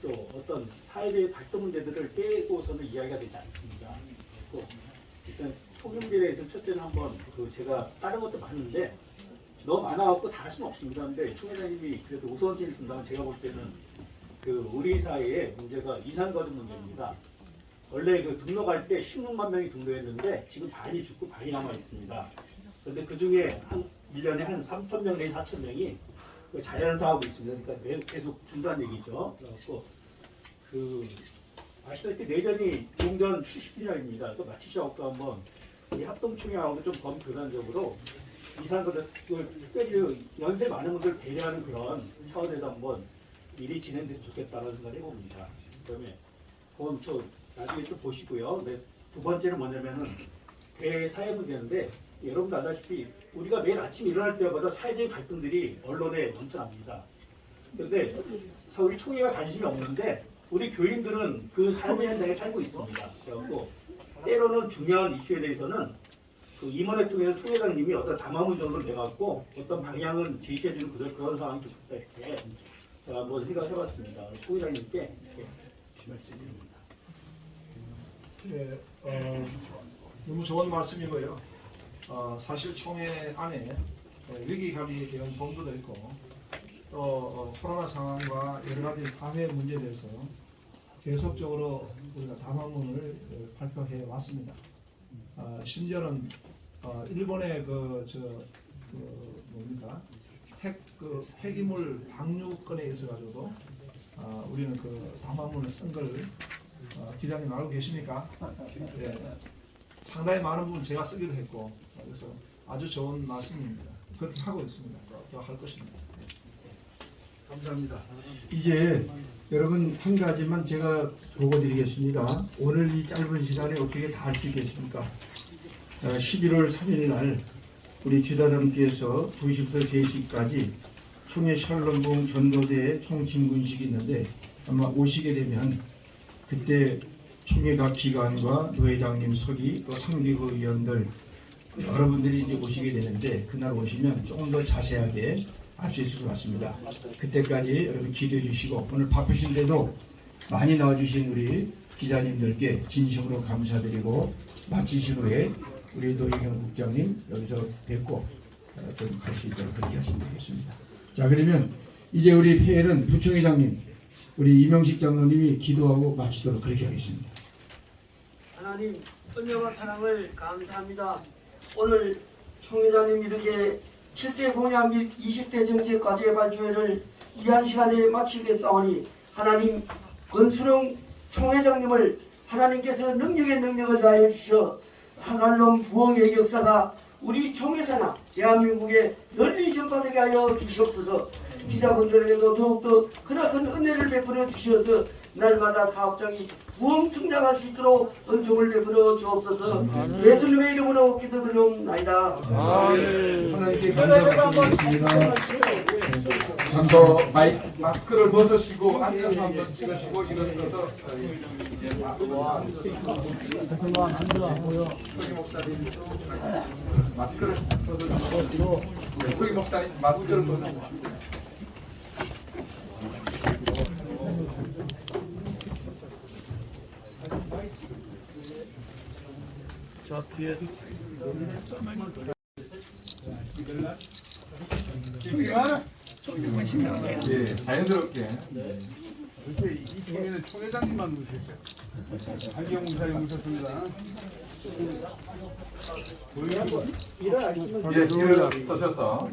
또 어떤 사회의 발전 문제들을 빼고서는 이야기가 되지 않습니다. 또 일단 통일 문제에 대해서 첫째는 한번 제가 다른 것도 많은데 너무 많아갖고 다 할 수는 없습니다. 근데 총 회장님이 그래도 우선순위를 준다면 제가 볼 때는 우리 사회의 문제가 이산가족 문제입니다. 원래 등록할 때 16만 명이 등록했는데 지금 반이 죽고 반이 남아 있습니다. 그런데 그 중에 한 1년에 한 3,000명 내지 4,000명이 자연사하고 있습니다. 그러니까 계속 준다는 얘기죠. 그래갖고 아시다시피 내전이 종전 70주년입니다. 또 마치셔갖고 한번 이 합동총회하고 좀 범교단적으로 이산가족 특별히 연세 많은 분들 배려하는 그런 차원에서 한번 일이 진행됐으면 좋겠다는 생각을 해봅니다. 그다음에 그건 나중에 또 보시고요. 두 번째는 뭐냐면은 대사회 문제인데 여러분도 아다시피 우리가 매일 아침 일어날 때마다 사회적인 갈등들이 언론에 넘쳐납니다. 그런데 우리 총회가 관심이 없는데 우리 교인들은 그 삶의 현장에 살고 있습니다. 그래갖고 때로는 중요한 이슈에 대해서는 임원회 통해서 총회장님이 어떤 담화문 정도를 내갖고 어떤 방향을 제시해주는 그런 상황이 좋겠다 이렇게 제가 한번 생각을 해봤습니다. 총회장님께 이렇게 말씀드립니다. 네, 너무 좋은 말씀이고요. 사실 총회 안에 위기관리 대응 본부도 있고 또 코로나 상황과 여러 가지 사회 문제에 대해서 계속적으로 우리가 담화문을 발표해 왔습니다. 심지어는 일본의 폐기물 방류건에 있어 가지고도 우리는 담화문을 쓴 걸 기자님 알고 계십니까? 네. 상당히 많은 부분 제가 쓰기도 했고 그래서 아주 좋은 말씀입니다. 그렇게 하고 있습니다. 더 할 것입니다. 감사합니다. 이제 여러분 한 가지만 제가 보고드리겠습니다. 오늘 이 짧은 시간에 어떻게 다 할 수 있겠습니까? 11월 3일 날 우리 주다람께서 2시부터 3시까지 총회 샬롬 부흥 전도대회 총진군식이 있는데 아마 오시게 되면 그때 총회 각 기관과 노회장님 서기 또 상비부 위원들 여러분들이 이제 오시게 되는데 그날 오시면 조금 더 자세하게 알 수 있을 것 같습니다. 그때까지 여러분 기대해 주시고 오늘 바쁘신데도 많이 나와주신 우리 기자님들께 진심으로 감사드리고 마치신 후에 우리 노희경 국장님 여기서 뵙고 좀 갈 수 있도록 그렇게 하시면 되겠습니다. 자, 그러면 이제 우리 폐회는 부총회장님 우리 이명식 장로님이 기도하고 마치도록 그렇게 하겠습니다. 하나님 은혜와 사랑을 감사합니다. 오늘 총회장님 이렇게 7대 공약 및 20대 정책과제 발표회를 이한 시간에 마치겠사오니 하나님 권수령 총회장님을 하나님께서 능력의 능력을 다해 주셔 하갈롬 부흥의 역사가 우리 총회사나 대한민국에 널리 전파되게 하여 주시옵소서. 기자분들에게도 더욱더 크나큰 은혜를 베풀어 주시어서 날마다 사업장이 부흥 성장할 수 있도록 은총을 베풀어 주옵소서. 예수님의 이름으로 기도드리옵나이다. 하나님께 감사드리겠습니다. 한번 마스크를 벗으시고 앉아서 한번 찍으시고 일어서서 소희 목사님 마스크를 벗으시고 소희 목사님 마스크를 벗으시고 자, 뒤에 예, 자연스럽게. 그렇게 이 총회는 총회장님만 누르셨어요. 한경 목사님 오셨습니다. 예, 일을 서셔서.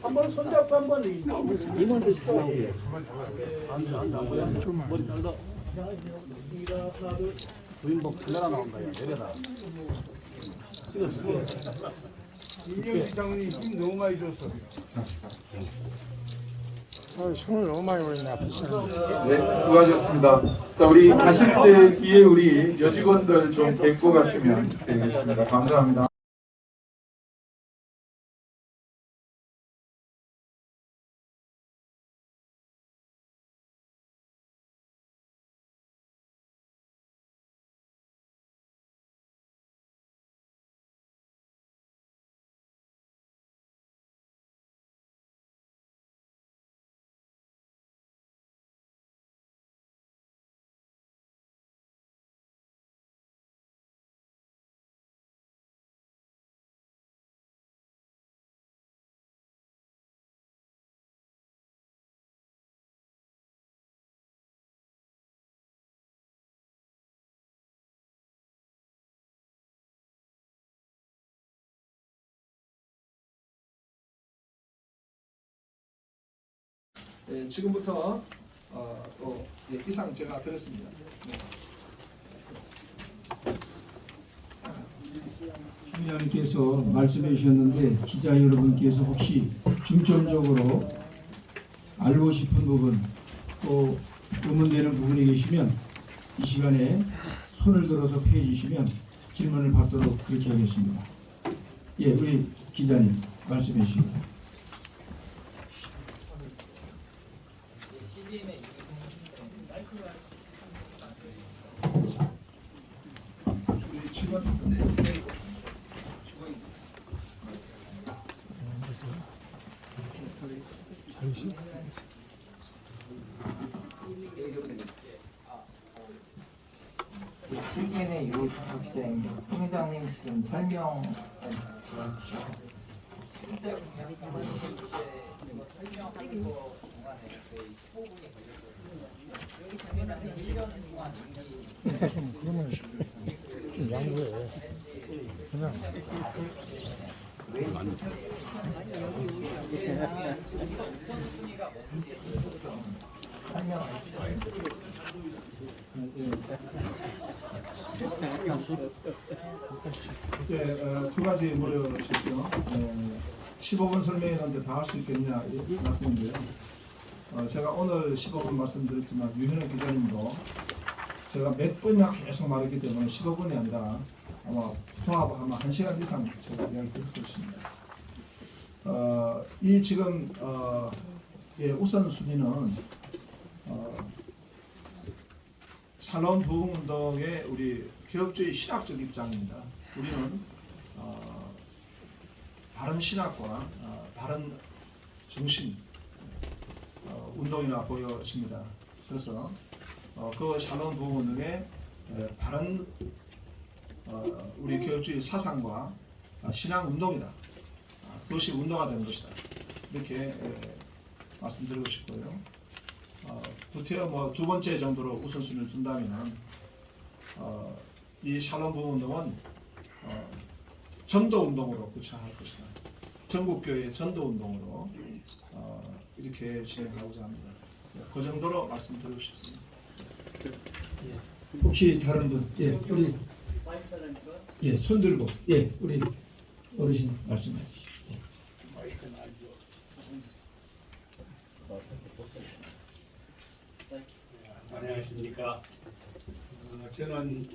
한번 손잡고 한번 이만도 나오게. 머리 잘라. 부인복 카메라 나온다. 내려라. 찍었어. 임명지 장군이 힘 너무 많이 줬어. 손을 너무 많이 올렸네 앞에 사람. 네, 수고하셨습니다. 자, 우리 가실 때 뒤에 우리 여직원들 좀 뵙고 가시면 되겠습니다. 감사합니다. 지금부터 또 이상 제가 드렸습니다. 주의원께서 말씀해 주셨는데 기자 여러분께서 혹시 중점적으로 알고 싶은 부분 또 의문되는 부분이 계시면 이 시간에 손을 들어서 피해 주시면 질문을 받도록 그렇게 하겠습니다. 예, 우리 기자님 말씀해 주시고. CBN의 유상국 기자입니다. 총회장님 지금 설명 설명하는 거 동안에 15분이 걸렸거든요. 여기 장면에서 1년 동안 그러면 좀 양보해. 그냥 두 가지 물어주셨죠. 15분 설명했는데 다 할 수 있겠냐 이 말씀인데요. 제가 오늘 15분 말씀드렸지만 유현영 기자님도 제가 몇 번이나 계속 말했기 때문에 15분이 아니라 아마 포함하면 1시간 이상 제가 이야기했을 것입니다. 이 지금 우선순위는 샬롬 부흥 운동의 우리 개혁주의 신학적 입장입니다. 우리는 바른 신학과 바른 정신 운동이라 보여집니다. 그래서 그 샬롬 부흥 운동의 바른 우리 개혁주의 사상과 신앙 운동이다. 그것이 운동화 되는 것이다. 이렇게 말씀드리고 싶고요. 구태여 두 번째 정도로 우선순위를 둔다면 이 샬롬 부흥 운동은 전도 운동으로 구체화할 것이다. 전국 교회 전도 운동으로 이렇게 진행하고자 합니다. 그 정도로 말씀드리고 싶습니다. 혹시 다른 분? 예, 우리 손 들고 우리 어르신 말씀해 주시죠. 안녕하십니까. 저는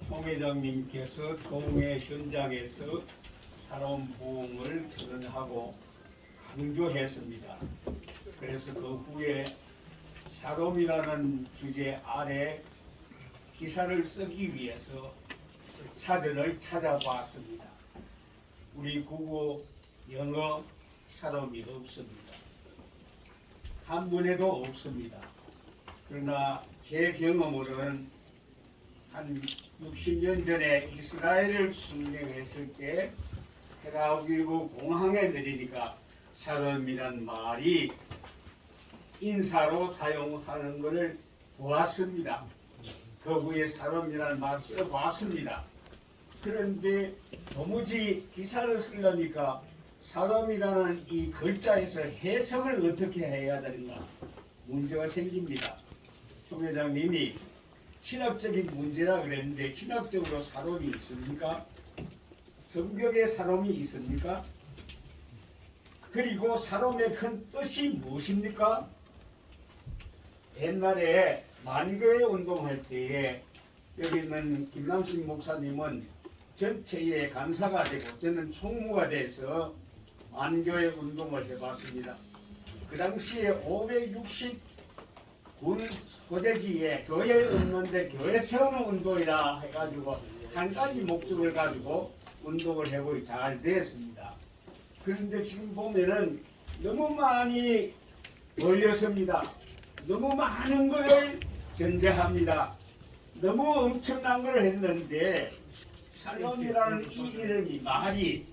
총회장님께서 총회 현장에서 샬롬 부흥을 선언하고 강조했습니다. 그래서 그 후에 샬롬이라는 주제 아래 기사를 쓰기 위해서 사전을 찾아봤습니다. 우리 국어, 영어 샬롬이 없습니다. 한문에도 없습니다. 그러나 제 경험으로는 한 60년 전에 이스라엘을 순례했을 때 텔아비브 공항에 내리니까 샬롬이란 말이 인사로 사용하는 것을 보았습니다. 거구에 샬롬이라는 말을 써보았습니다. 그런데 도무지 기사를 쓰려니까 샬롬이라는 이 글자에서 해석을 어떻게 해야 되는가 문제가 생깁니다. 총 회장님이 신학적인 문제라 그랬는데 신학적으로 샬롬이 있습니까? 성경에 샬롬이 있습니까? 그리고 샬롬의 큰 뜻이 무엇입니까? 옛날에 만교회 운동할 때에 여기 있는 김남식 목사님은 전체의 강사가 되고 저는 총무가 돼서 만교회 운동을 해봤습니다. 그 당시에 560 군 고대지에 교회 없는데 교회 세우는 운동이라 해가지고 한 가지 목적을 가지고 운동을 해보기 잘 되었습니다. 그런데 지금 보면은 너무 많이 몰렸습니다. 너무 많은 것을 전제합니다. 너무 엄청난 걸 했는데 샬롬이라는 이 이름이 말이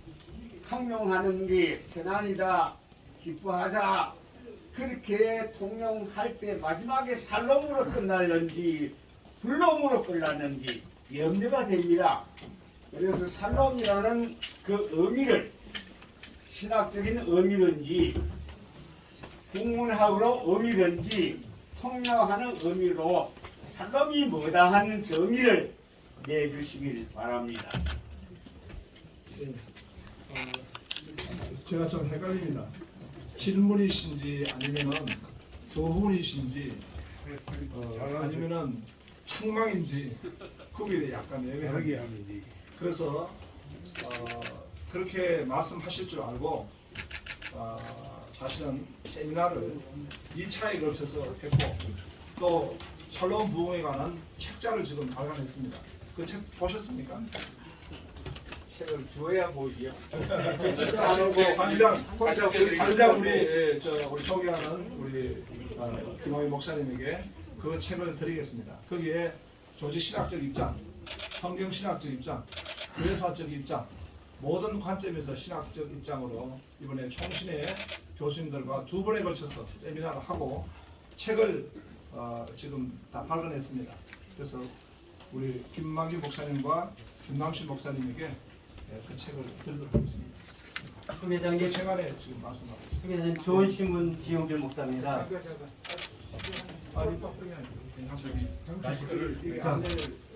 통용하는 게 편안이다, 기뻐하자 그렇게 통용할 때 마지막에 샬롬으로 끝날는지 불롬으로 끝났는지 염려가 됩니다. 그래서 샬롬이라는 그 의미를 신학적인 의미든지 국문학으로 의미든지 통용하는 의미로 샬롬이 뭐다 하는 정의를 내주시길 바랍니다. 제가 좀 헷갈립니다. 질문이신지 아니면은 교훈이신지 아니면은 책망인지 그게 약간 애매합니다. 그래서 그렇게 말씀하실 줄 알고 사실은 세미나를 2차에 걸쳐서 했고 또 샬롬 부흥에 관한 책자를 지금 발간했습니다. 그 책 보셨습니까? 책을 주어야 보이요. 당장 우리 존경하는 우리 김홍희 목사님에게 그 책을 드리겠습니다. 거기에 조직 신학적 입장, 성경 신학적 입장, 교회사적 입장 모든 관점에서 신학적 입장으로 이번에 총신회 교수님들과 2번에 걸쳐서 세미나를 하고 책을 지금 다 발간했습니다. 그래서 우리 김만기 목사님과 김남실 목사님에게 그 책을 드리도록 하겠습니다. 회장님, 책 안에 지금 말씀하고 있습니다. 회장님, 좋은 신문 지용길 목사입니다. 자,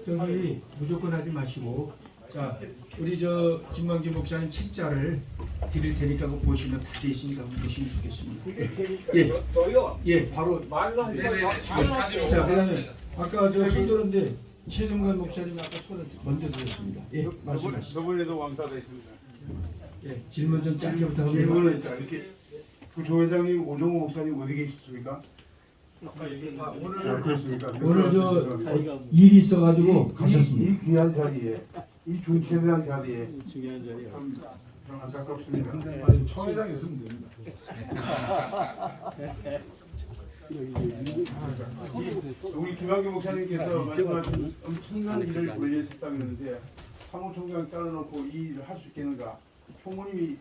저기 무조건 하지 마시고, 자, 우리 저 김만기 목사님 책자를 드릴 테니까 그거 보시면 다 되시니까 보시면 좋겠습니다. 예, 바로 말로 자, 그다음에 아까 저 손들었는데 최정관 목사님 아까 손을 먼저 들었습니다. 예, 말씀하시죠. 저번에도 왕따다 했습니다. 예, 질문 좀 짧게 부탁합니다. 질문은 이렇게 조 회장님, 오종호 목사님 어디 계십니까? 오늘 저 일이 있어가지고 가셨습니다. 이 귀한 자리에, 이 중체대한 자리에 중요한 자리에 좀 안타깝습니다. 초 회장 있으면 됩니다. 우리 김학규 목사님께서 말씀하신 엄청난 일을 벌였다는데 사무총장 잘라놓고 이 일을 할 수 있겠는가? 총무님이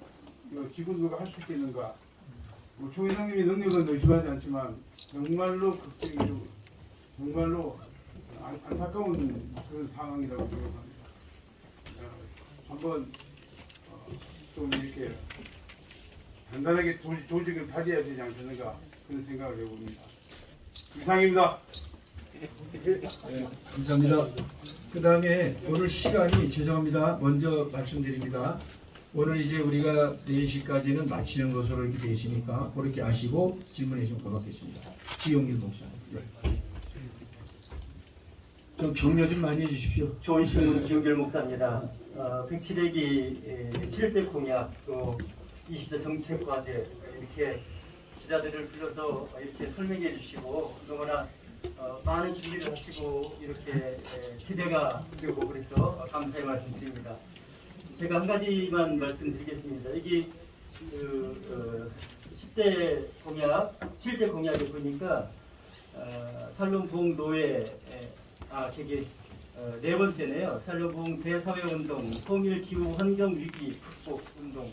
직원들과 할 수 있겠는가? 조 회장님의 능력은 의심하지 않지만 정말로 극적이고 정말로 안타까운 그런 상황이라고 생각합니다. 한번 좀 이렇게 단단하게 조직을 다져야 되지 않겠는가 그런 생각을 해봅니다. 이상입니다. 네, 감사합니다. 그 다음에 오늘 시간이 죄송합니다. 먼저 말씀드립니다. 오늘 이제 우리가 4시까지는 마치는 것으로 이렇게 되시니까 그렇게 아시고 질문해 주시면 고맙겠습니다. 지용길 목사님. 네. 좀 격려 좀 많이 해주십시오. 좋은 신문 지용길 목사입니다. 107회기 7대 공약 또 20대 정책과제 이렇게 기자들을 불러서 이렇게 설명해 주시고 그동안 많은 준비를 하시고 이렇게 기대가 되고 그래서 감사의 말씀드립니다. 제가 한 가지만 말씀드리겠습니다. 여기 10대 공약, 7대 공약에 보니까 샬롬 부흥 노예 저기 네 번째네요. 샬롬 부흥 대사회 운동, 통일 기후 환경 위기 극복 운동.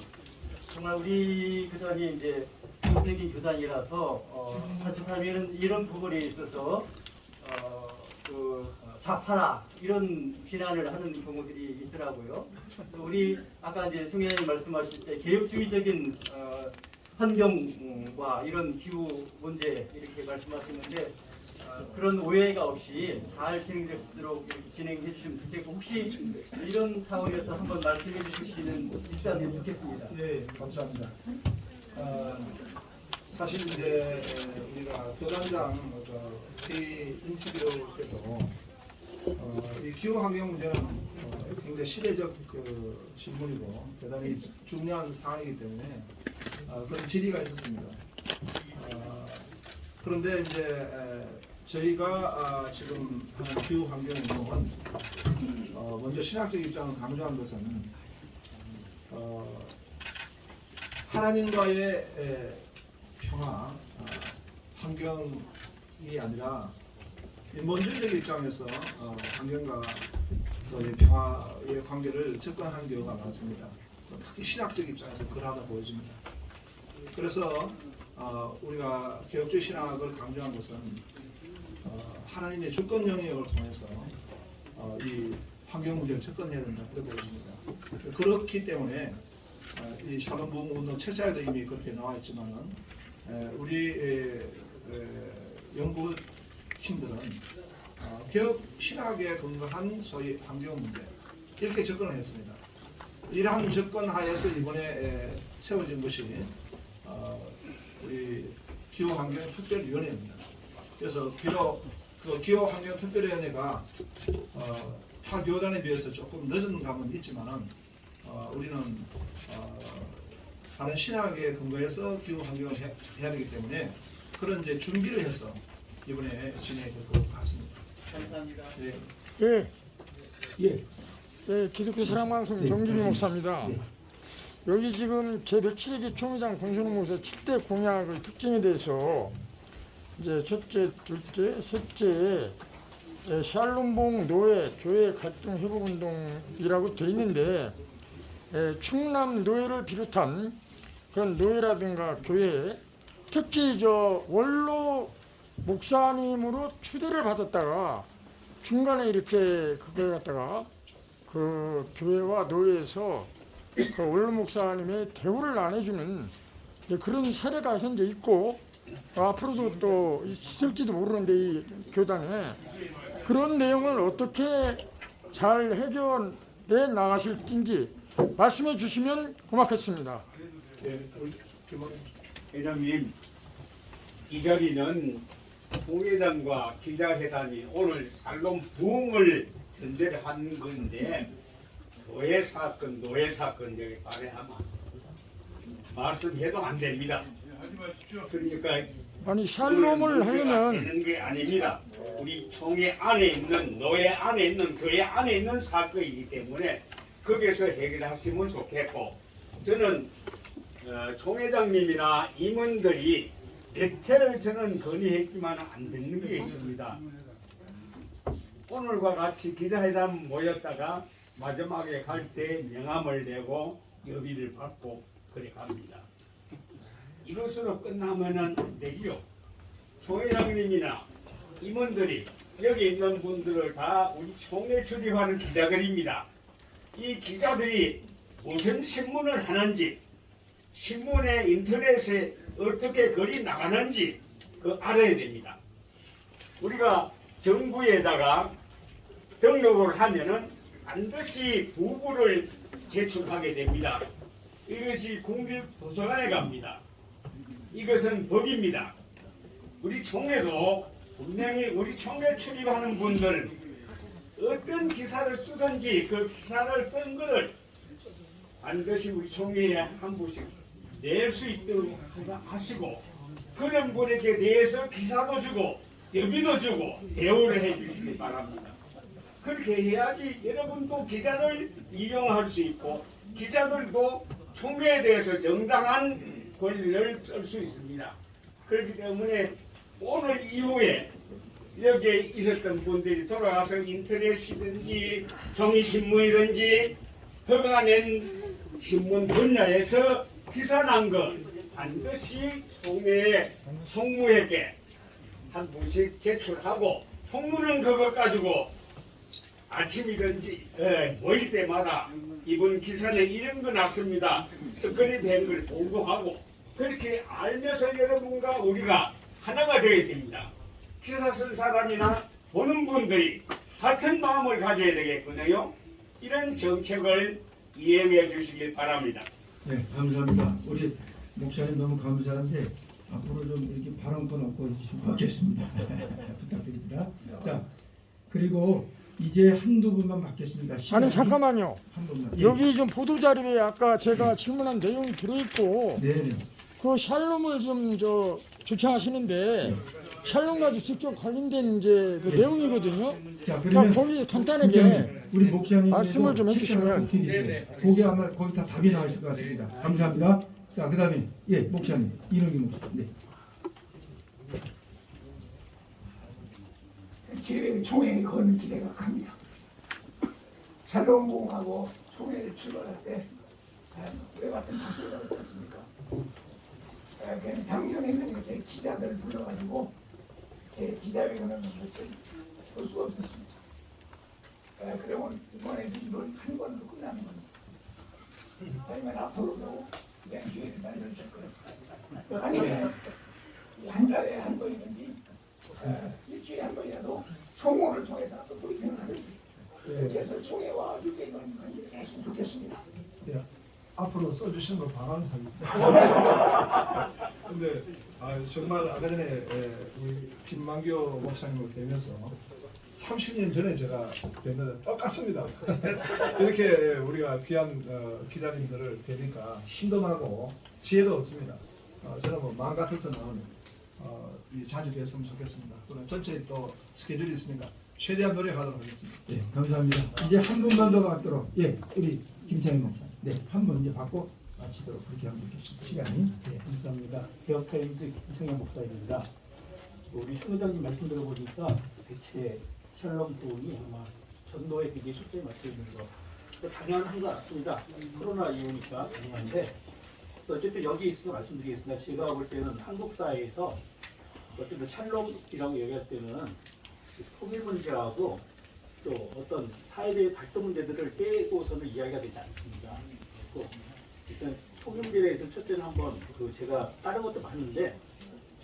정말 우리 교단이 이제 공적인 교단이라서 사실하면 이런 부분에 있어서 좌파나 이런 비난을 하는 경우들이 있더라고요. 우리 아까 이제 송회장님 말씀하실 때 개혁주의적인 환경과 이런 기후 문제 이렇게 말씀하시는데 그런 오해가 없이 잘 진행될 수 있도록 이렇게 진행해 주시면 좋겠고 혹시 이런 차원에서 한번 말씀해 주실 수 있다면 좋겠습니다. 네, 감사합니다. 사실 이제 우리가 교단장 회의 인터뷰 때도 이 기후 환경 문제는 굉장히 시대적 질문이고 대단히 중요한 사안이기 때문에 그런 질의가 있었습니다. 그런데 이제 저희가 지금 하는 기후 환경 운동은 먼저 신학적 입장을 강조한 것은 하나님과의 평화, 환경이 아니라 인본주의적 입장에서 환경과 평화의 관계를 접근하는 경우가 많습니다. 특히 신학적 입장에서 그러하다 보여집니다. 그래서 우리가 개혁주의 신학을 강조한 것은 하나님의 주권 영역을 통해서 이 환경 문제를 접근해야 된다 그렇게 보여집니다. 그렇기 때문에 이 샬롬 부흥 운동 철자에도 이미 그렇게 나와 있지만은 우리 연구팀들은 개혁 신학에 근거한 소위 환경 문제 이렇게 접근을 했습니다. 이러한 접근하에서 이번에 세워진 것이 우리 기후환경특별위원회입니다. 그래서 비록 그 기후환경특별위원회가 타 교단에 비해서 조금 늦은 감은 있지만은 우리는 다른 신학에 근거해서 기후환경을 해야 되기 때문에 그런 이제 준비를 해서 이번에 진행해 볼 것 같습니다. 감사합니다. 네. 예. 예. 네, 기독교 사랑방송 정준희 목사입니다. 여기 지금 제107기 총회장 권순우 목사 7대 공약의 특징에 대해서 이제 첫째, 둘째, 셋째 샬롬봉 노예 교회 갈등 회복 운동이라고 돼 있는데 충남 노예를 비롯한 그런 노예라든가 교회 특히 저 원로 목사님으로 추대를 받았다가 중간에 이렇게 그걸 갖다가 그 교회와 노예에서 그 원로 목사님의 대우를 안 해주는 그런 사례가 현재 있고 앞으로도 또 있을지도 모르는데 이 교단에 그런 내용을 어떻게 잘 해결해 나가실지 말씀해 주시면 고맙겠습니다. 네, 회장님, 이 자리는 총회장과 기자회단이 오늘 샬롬 부흥을 전제를 한 건데 노예 사건 여기 발행하면 말씀해도 안 됩니다. 그러니까 아니 샬롬을 하려면 되는 게 아닙니다. 우리 총회 안에 있는 노예 안에 있는 교회 안에 있는 사건이기 때문에 거기서 해결하시면 좋겠고 저는 총회장님이나 임원들이 대체를 저는 건의했지만 안 되는 게 있습니다. 오늘과 같이 기자회담 모였다가 마지막에 갈 때 명함을 내고 여비를 받고 그래 갑니다. 이것으로 끝나면은 안 되지요. 총회장님이나 임원들이 여기 있는 분들을 다 우리 총회 출입하는 기자들입니다. 이 기자들이 무슨 신문을 하는지 신문에 인터넷에 어떻게 글이 나가는지 그 알아야 됩니다. 우리가 정부에다가 등록을 하면은 반드시 부부를 제출하게 됩니다. 이것이 국립도서관에 갑니다. 이것은 법입니다. 우리 총회도 분명히 우리 총회 출입하는 분들 어떤 기사를 쓰든지 그 기사를 쓴 것을 반드시 우리 총회에 한 분씩 낼 수 있도록 하시고 그런 분에게 대해서 기사도 주고 여비도 주고 대우를 해 주시기 바랍니다. 그렇게 해야지 여러분도 기자를 이용할 수 있고 기자들도 총회에 대해서 정당한 권리를 쓸 수 있습니다. 그렇기 때문에 오늘 이후에 여기에 있었던 분들이 돌아가서 인터넷이든지 종이신문이든지 허가낸 신문 분야에서 기사 난 거 반드시 총회에 총무에게 한 분씩 제출하고 총무는 그거 가지고 아침이든지 모일 때마다 이번 기사는 이런 거 났습니다. 스크립한 걸 보고하고 그렇게 알면서 여러분과 우리가 하나가 되어야 됩니다. 기사 쓴 사람이나 보는 분들이 같은 마음을 가져야 되겠군요. 이런 정책을 이행해 주시길 바랍니다. 네, 감사합니다. 우리 목사님 너무 감사한데 앞으로 좀 이렇게 발언권 없고 좀 받겠습니다. 부탁드립니다. 자, 그리고 이제 한두 분만 받겠습니다. 아니 잠깐만요. 한 분만. 여기 좀 보도 자료에 아까 제가 질문한 내용이 들어있고 네. 그 샬롬을 좀 주창하시는데 샬롬 가지고 직접 관련된 이제 그 내용이거든요. 자, 그러니까 그러면 거기 간단하게 우리 목사님 말씀을 좀 해주시면. 거기 아마 거기 다 답이 나와 있을 것 같습니다. 감사합니다. 자, 그다음에 예, 목사님 이능기 목사님. 네. 제 총회에 거는 기대가 큽니다. 샬롬궁하고 총회를 출발할 때 왜 같은 박수가 어떻습니까? 그냥 작년에 있는 게 기자들 불러가지고 기자회견을 하는 것을 볼 수가 없었습니다. 그러면 이번에 이걸 한 번으로 끝나는 겁니다. 아니면 앞으로도 그냥 기회를 마련해줄 거예요. 아니면 한 달에 한 번이든지 일주일에 한 번이라도 총회를 통해서 또 브리핑을 하든지 이렇게 해서 총회와 유대인을 했으면 좋겠습니다. 예, 앞으로 써주시는 걸 바라는 사람입니다. 근데 정말 아까 전에 우리 김만교 목사님을 뵈면서 30년 전에 제가 뵀는데 똑같습니다. 이렇게 우리가 귀한 기자님들을 뵈니까 힘도 나고 지혜도 얻습니다. 저는 뭐 마음 같아서는 자주 뵀으면 좋겠습니다. 그리고 전체 또 스케줄이 있으니까 최대한 노력하도록 하겠습니다. 예, 감사합니다. 이제 한 분만 더 받도록 예, 우리 김창희 목사님. 네, 한 분 이제 받고 마치도록 그렇게 하면 좋겠습니다. 시간이. 네, 감사합니다. 개혁타임즈 김성현 목사입니다. 우리 송 회장님 말씀 들어보니까 대체 샬롬 부흥이 아마 전도의 비기 숙제에 맞춰 있는 거 당연한 것 같습니다. 코로나 이후니까 당연한데 어쨌든 여기 있어서 말씀드리겠습니다. 제가 볼 때는 한국 사회에서 어쨌든 샬롬이라고 얘기할 때는 통일 문제하고 또 어떤 사회의 발전 문제들을 빼고서는 이야기가 되지 않습니다. 또 일단 통일 문제에 대해서 첫째는 한번 제가 다른 것도 많은데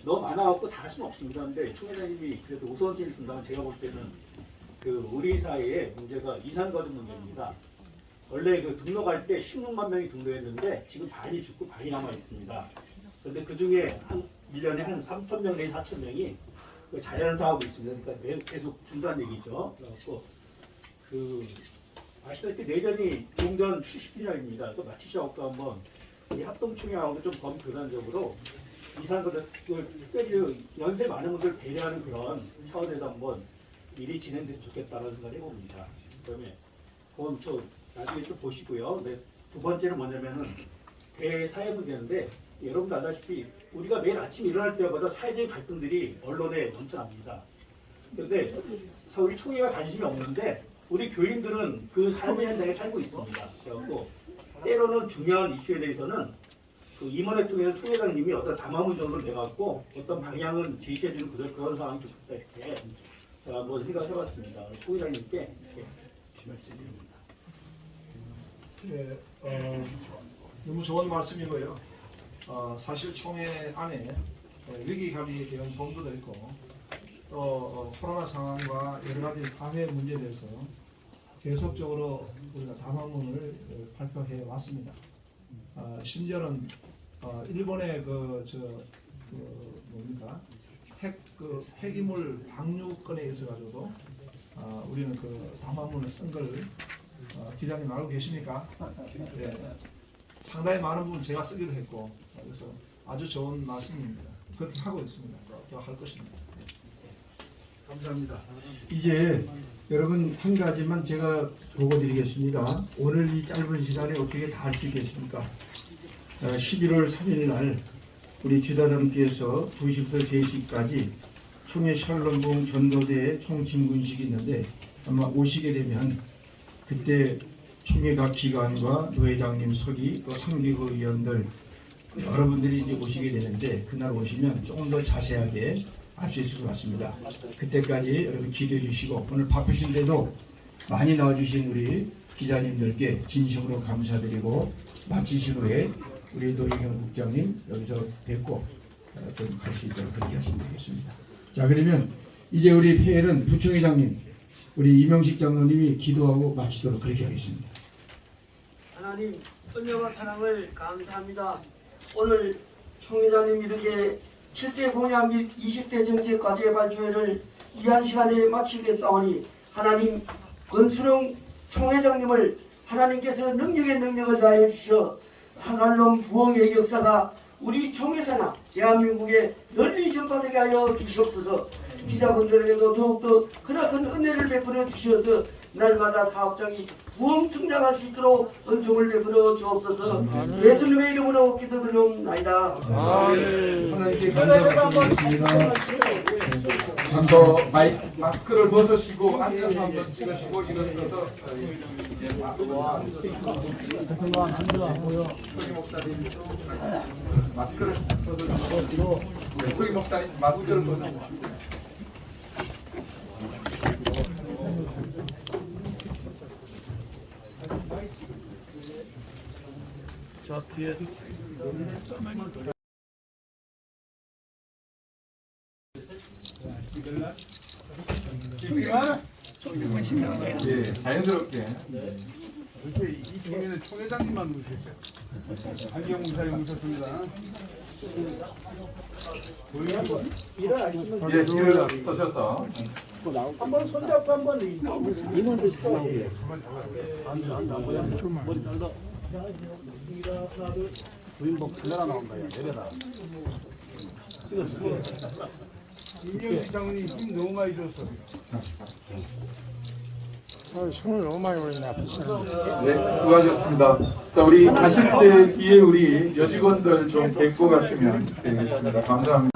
너무 많아갖고 다 할 수는 없습니다. 근데 총 회장님이 그래도 우선순위를 준다면 제가 볼 때는 우리 사회의 문제가 이산가족 문제입니다. 원래 등록할 때 16만 명이 등록했는데 지금 반이 죽고 반이 남아 있습니다. 그런데 그 중에 한 1년에 한 3천 명 내지 4천 명이 자연사하고 있습니다. 그러니까 계속 준다는 얘기죠. 그래서 아시다시피 내전이 종전 70주년입니다. 또 마치셔갖고 한번 이 합동총회하고 좀 범교단적으로 이산가족 특별히 연세 많은 분들 배려하는 그런 차원에서 한번 일이 진행되면 좋겠다는 생각을 해봅니다. 그다음에 그건 나중에 또 보시고요. 네, 두 번째는 뭐냐면은 대사회 문제인데 여러분도 알다시피 우리가 매일 아침 일어날 때마다 사회적인 갈등들이 언론에 넘쳐납니다. 그런데 우리 총회가 관심이 없는데 우리 교인들은 그 삶의 현장에 살고 있습니다. 그래갖고 때로는 중요한 이슈에 대해서는 임원회 통해서 총회장님이 어떤 담화문 정도를 내갖고 어떤 방향은 제시해주는 그런 상황이 좋겠다 이렇게 제가 한번 생각해봤습니다. 총회장님께 말씀드립니다. 네, 너무 좋은 말씀이고요. 사실 총회 안에 위기관리에 대한 본부도 있고 또 코로나 상황과 여러 가지 사회 문제에 대해서 계속적으로 우리가 담화문을 발표해 왔습니다. 심지어는 일본의 폐기물 방류건에 있어 가지고도 우리는 담화문을 쓴 걸 기자님 알고 계십니까? 네. 상당히 많은 부분 제가 쓰기도 했고 그래서 아주 좋은 말씀입니다. 그렇게 하고 있습니다. 더 할 것입니다. 감사합니다. 이제 여러분 한 가지만 제가 보고 드리겠습니다. 오늘 이 짧은 시간에 어떻게 다 할 수 있겠습니까? 11월 3일 날 우리 주다람께서 2시부터 3시까지 총회 샬롬부흥 전도대회 총진군식이 있는데 아마 오시게 되면 그때 총회 각 기관과 노회장님 서기 또 상기부 의원들 여러분들이 이제 오시게 되는데 그날 오시면 조금 더 자세하게 알 수 있을 것 같습니다. 그때까지 여러분 기대해 주시고 오늘 바쁘신데도 많이 나와주신 우리 기자님들께 진심으로 감사드리고 마치신 후에 우리 노희경 국장님 여기서 뵙고 좀 갈 수 있도록 그렇게 하시면 되겠습니다. 자, 그러면 이제 우리 폐회는 부총회장님 우리 이명식 장로님이 기도하고 마치도록 그렇게 하겠습니다. 하나님 은혜와 사랑을 감사합니다. 오늘 총회장님 이렇게 7대 공약 및 20대 정책과제 발표회를 귀한 시간에 마치겠사오니 하나님 권순홍 총회장님을 하나님께서 능력의 능력을 다해 주셔 하살롬 부흥의 역사가 우리 총회사나 대한민국에 널리 전파되게 하여 주시옵소서. 기자분들에게도 더욱더 크나큰 은혜를 베풀어 주시어서 날마다 사업장이 부흥 성장할 수 있도록 은총을 베풀어 주옵소서. 예수님의 이름으로 기도드리옵나이다. 하나님께 감사드리겠습니다. 한번 마스크를 벗으시고 앉아서 한번 찍으시고 일어서서 소기 목사님 마스크를 벗으시고 소기 목사님 마스크를 벗으시고 저 뒤에 예, 자연스럽게. 이렇게 이 총회는 총회장님만 오셨죠. 한경 목사님 오셨습니다. 예, 길을 서셔서. 한번 손잡고 한번 임원도 시켜요. 부인복 카메라 나온다. 내려라. 임명 시장님 힘 너무 많이 줬어. 손을 너무 많이 올렸네 앞에 사람. 네, 수고하셨습니다. 자, 우리 가실 때 뒤에 우리 여직원들 좀 뵙고 가시면 되겠습니다. 감사합니다.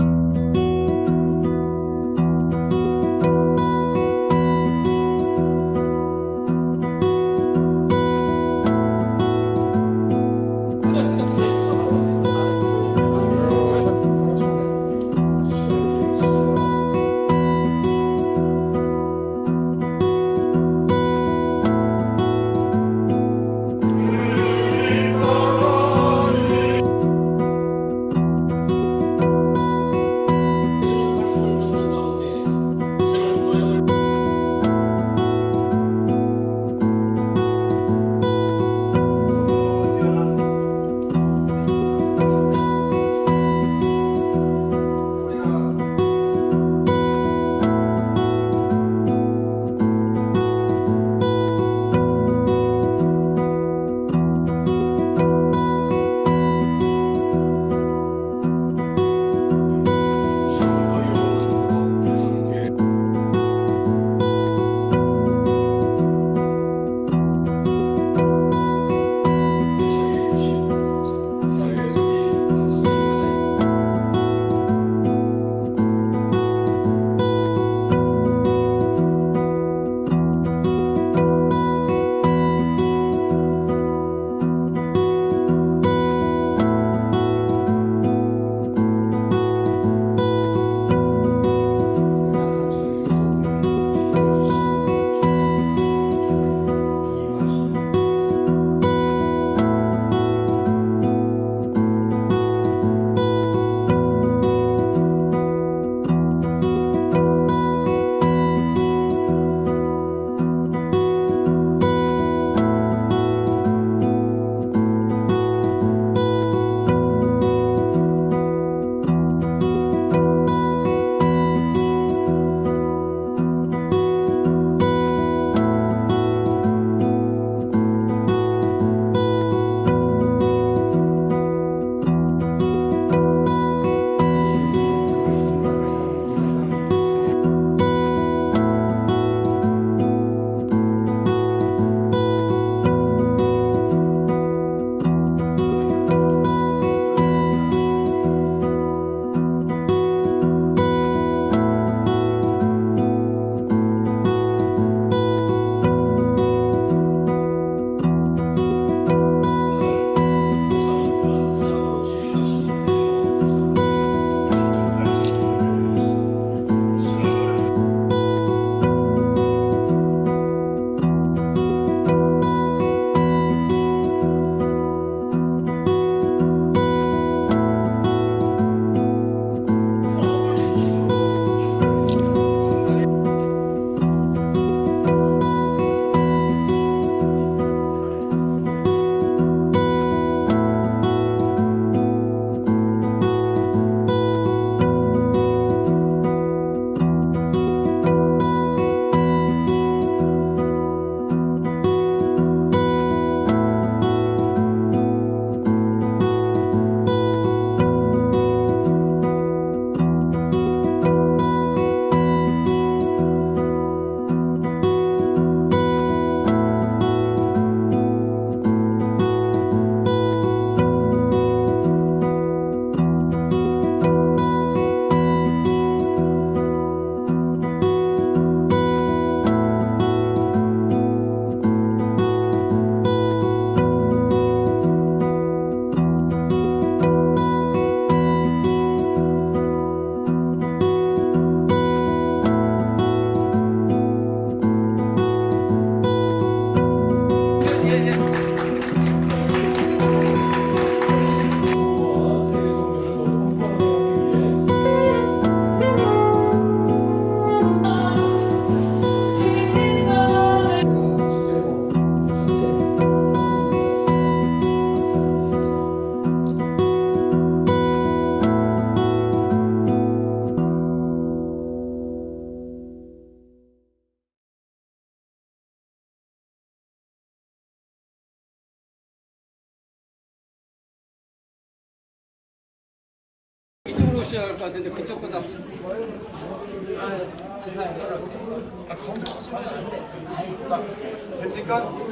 오셔야 할 것 같은데 그쪽보다.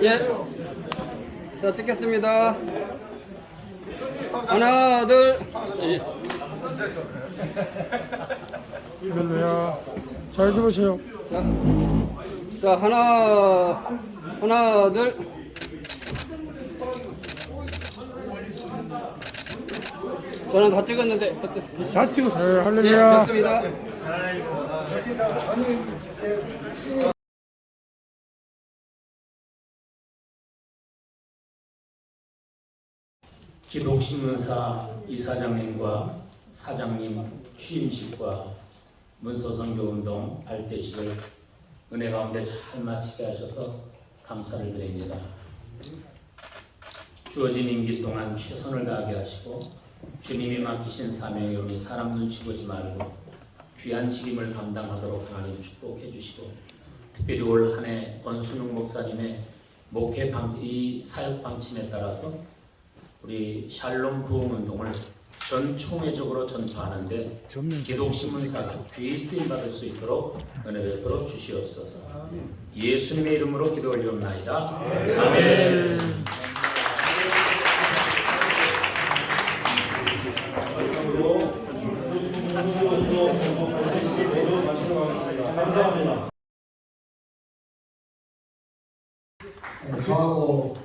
예. 자, 찍겠습니다. 하나, 둘. 예. 별로야. 자, 여기 보세요. 자, 하나, 둘. 저는 다 찍었는데 어땠습니까? 다 찍었어요. 네, 할렐루야. 예, 좋습니다. 기독신문사 이사장님과 사장님 취임식과 문서선교운동 발대식을 은혜 가운데 잘 마치게 하셔서 감사를 드립니다. 주어진 임기 동안 최선을 다하게 하시고 주님이 맡기신 사명에 오니 사람 눈치 보지 말고 귀한 책임을 감당하도록 하나님 축복해 주시고 특별히 올 한 해 권순웅 목사님의 목회 이 사역 방침에 따라서 우리 샬롬 부흥운동을 전 총회적으로 전파하는데 기독신문사가 귀히 쓰임받을 수 있도록 은혜 베풀어 주시옵소서. 예수님의 이름으로 기도 올리옵나이다. 아멘. 저하고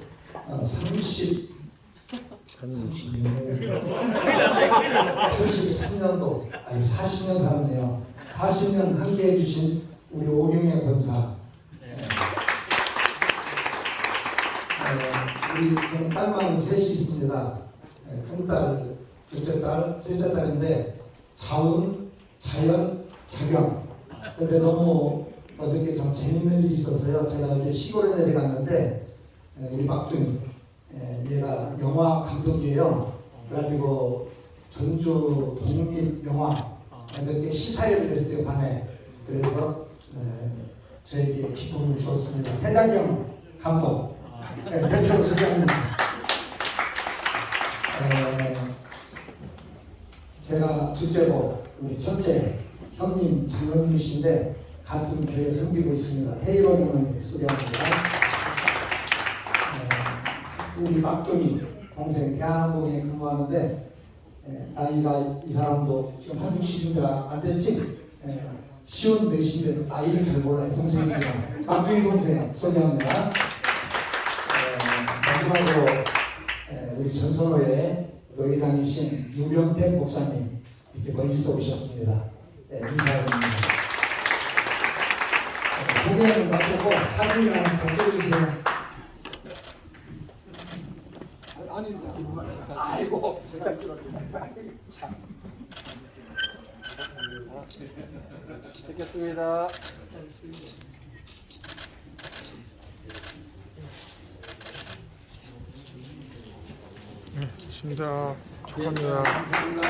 83년도 아니 40년 살았네요. 40년 함께 해주신 우리 오경혜 권사, 우리 지금 딸만 셋이 있습니다. 큰딸, 둘째딸, 셋째딸인데 자운, 자연, 자경. 근데 너무 어저께 참 재밌는 일이 있었어요. 제가 이제 시골에 내려갔는데 우리 막둥이, 얘가 영화 감독이에요. 그래가지고 전주 독립영화 어저께 시사회를 했어요, 반에. 그래서 저에게 기쁨을 주었습니다. 해장경 감독, 대표로 소개합니다. 제가 둘째고 우리 첫째 형님 장로님이신데 같은 교회 섬기고 있습니다. 헤이론 형님 소개합니다. 우리 막둥이 동생 대한항공에 근무하는데 나이가 이 사람도 지금 한 60인가 안 됐지? 쉬운 몇인데 나이를 잘 몰라요. 동생이지만 막둥이 동생 소개합니다. 마지막으로 우리 전선호의 노회장이신 유병택 목사님 이렇게 멀리서 오셨습니다. 인사드립니다. 소개를 맡고 사진을 한번 찍어주세요. 아닙니다. 아이고, 참. 찍겠습니다. 네, 좋습니다. 축하합니다. 감사합니다.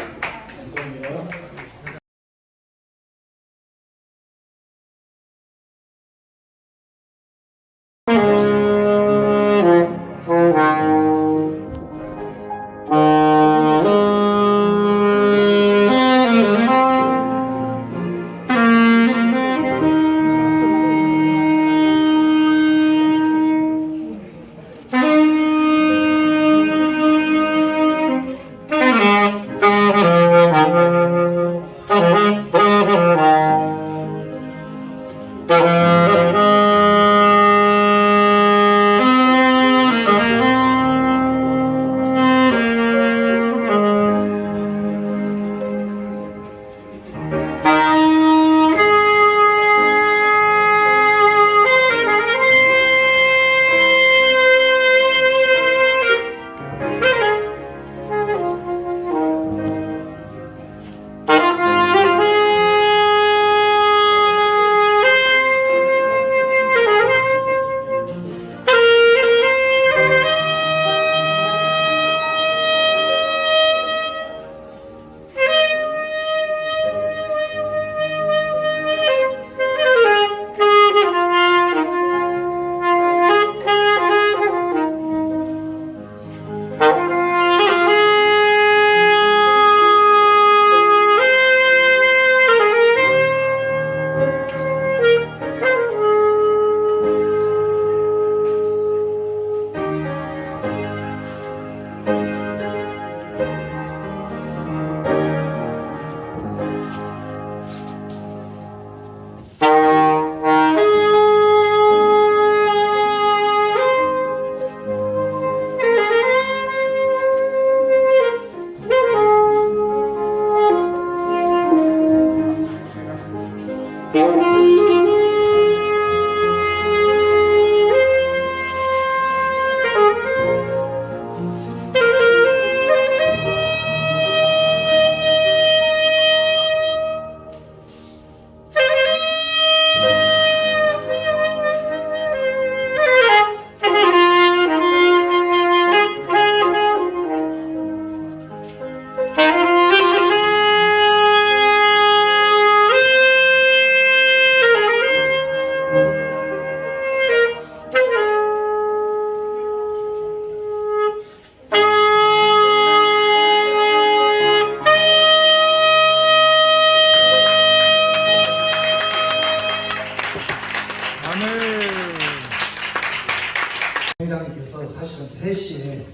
회장님께서 사실은 3시에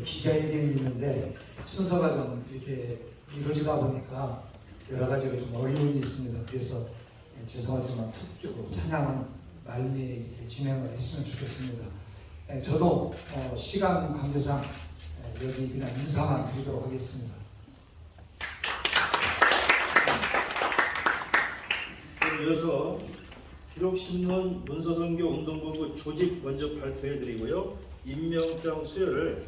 기자회견이 있는데 순서가 좀 이렇게 이루어지다 보니까 여러 가지로 좀 어려움이 있습니다. 그래서 죄송하지만 특적으로 찬양은 말미에 이렇게 진행을 했으면 좋겠습니다. 저도 시간 관계상 여기 그냥 인사만 드리도록 하겠습니다. 이어서 기록신문 문서선교 운동본부 조직 먼저 발표해드리고요. 임명장 수여를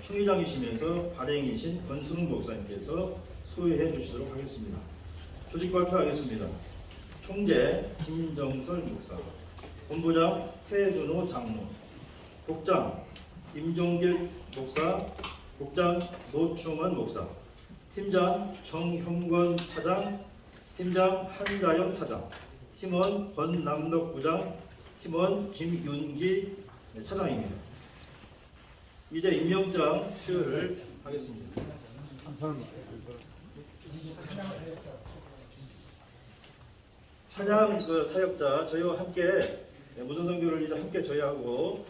총회장이시면서 발행이신 권순웅 목사님께서 수여해 주시도록 하겠습니다. 조직 발표하겠습니다. 총재 김정설 목사, 본부장 태준호 장로, 국장 임종길 목사, 국장 노충원 목사, 팀장 정형권 차장, 팀장 한가영 차장, 팀원 권남덕 부장, 팀원 김윤기 차장입니다. 이제 임명장 수여를 하겠습니다. 찬양 사역자 저희와 함께 무슨 선교를 이제 함께 저희하고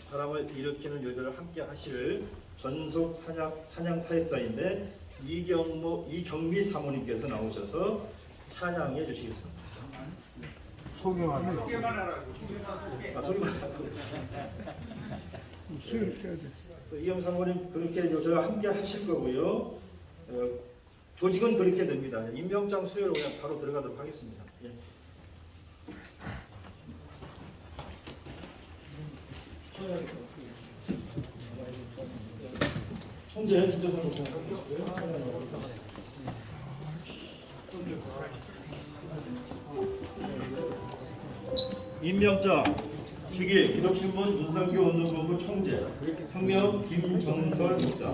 바람을 일으키는 일들을 함께 하실 전속 찬양 사역자인데 이경미 사모님께서 나오셔서 찬양해 주시겠습니다. 소개만 하라고. 소개만 하라고. 이경미 사모님 그렇게 저희와 함께 하실 거고요. 조직은 그렇게 됩니다. 임명장 수여로 그냥 바로 들어가도록 하겠습니다. 예. 총재 김정선 목사님. 임명장 직위 기독신문 문선교 운동본부 총재 성명 김정설 목사.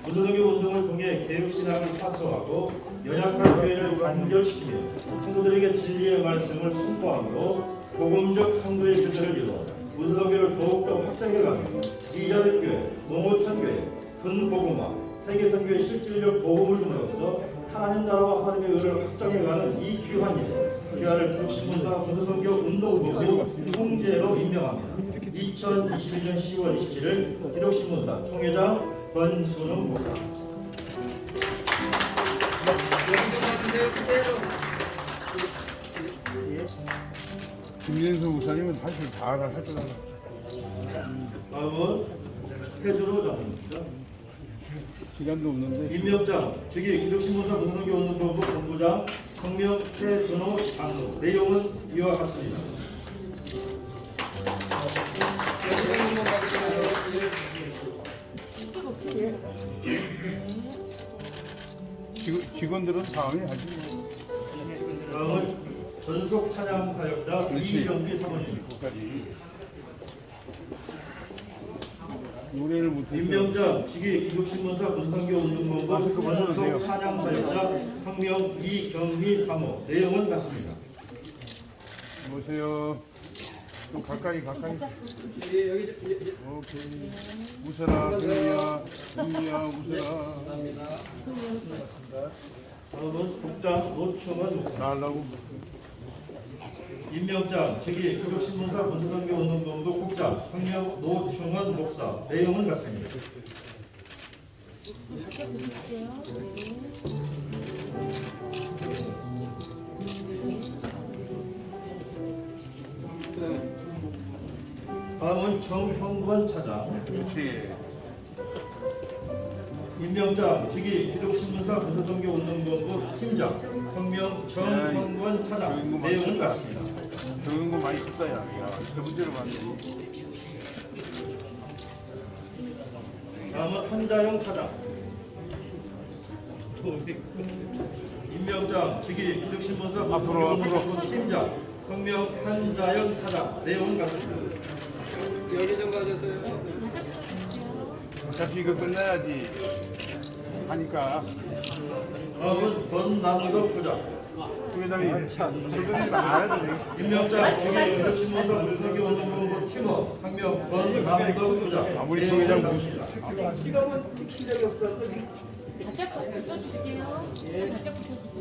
문선교 운동을 통해 개혁신앙을 사소하고 연약한 교회를 단결시키며 성도들에게 진리의 말씀을 선포하므로 복음적 성도의 교제를 이루어 문선교를 더욱더 확장해가며 이자들교회, 농어천교회, 근복음화, 세계선교의 실질적 복음을 줌으로써 하나님 나라와 하나님의 의를 확장해가는 이 귀한 일, 귀하를 기독신문사 문선교 운동본부 총재로 임명합니다. 2022년 10월 27일 기독신문사 총회장 권순웅 목사. 김진수 목사님은 사실 다 할 줄 알아. 다음은 태준호 장로입니다. 시간도 없는데. 임명장 즉위 기독신문사 문선교 운동본부 본부장 성명 태준호 장로. 내용은 이와 같습니다. 직원들은 다음에 하지. 다음은 전속 찬양 사역자 이경기 사모님입니다. 노래를 못해. 임명장 직위 기독신문사 문선교 운동본부 전속 찬양 사역자 성명 이경미 사모. 내용은 같습니다. 보세요. 좀 가까이. 여기 오케이. 웃어라, 은미야, 웃어라. 감사합니다. 다음은 국장 노충원 목사. 나하려고. 임명장 직위 기독신문사 문선교 운동본부 국장 성명 노충원 목사. 내용은 같습니다. 다음은 정형권 차장. 그렇지. 임명장 직위 기독신문사 문서선교 운동본부 팀장 성명 정형권 차장. 내용은 같습니다. 적은 거 많이 썼다 야. 저 문제로 봤네. 다음은 한자영 차장. 임명장 직위 기독신문사 앞으로. 문서선교 팀장 성명 한자영 차장. 내용은 같습니다. 여기 좀 가주세요. 어차피 이거 끝나야지 하니까. 다음은 권남덕 부장. 회장이 저들이 나와야 돼. 임명장 직위 기독신문사 문서선교 운동본부 팀원 성명 권남덕 부장. 아무리 총회장 시간은 킨 적이 없어서 바짝 붙여주실게요. 바짝 붙여주세요.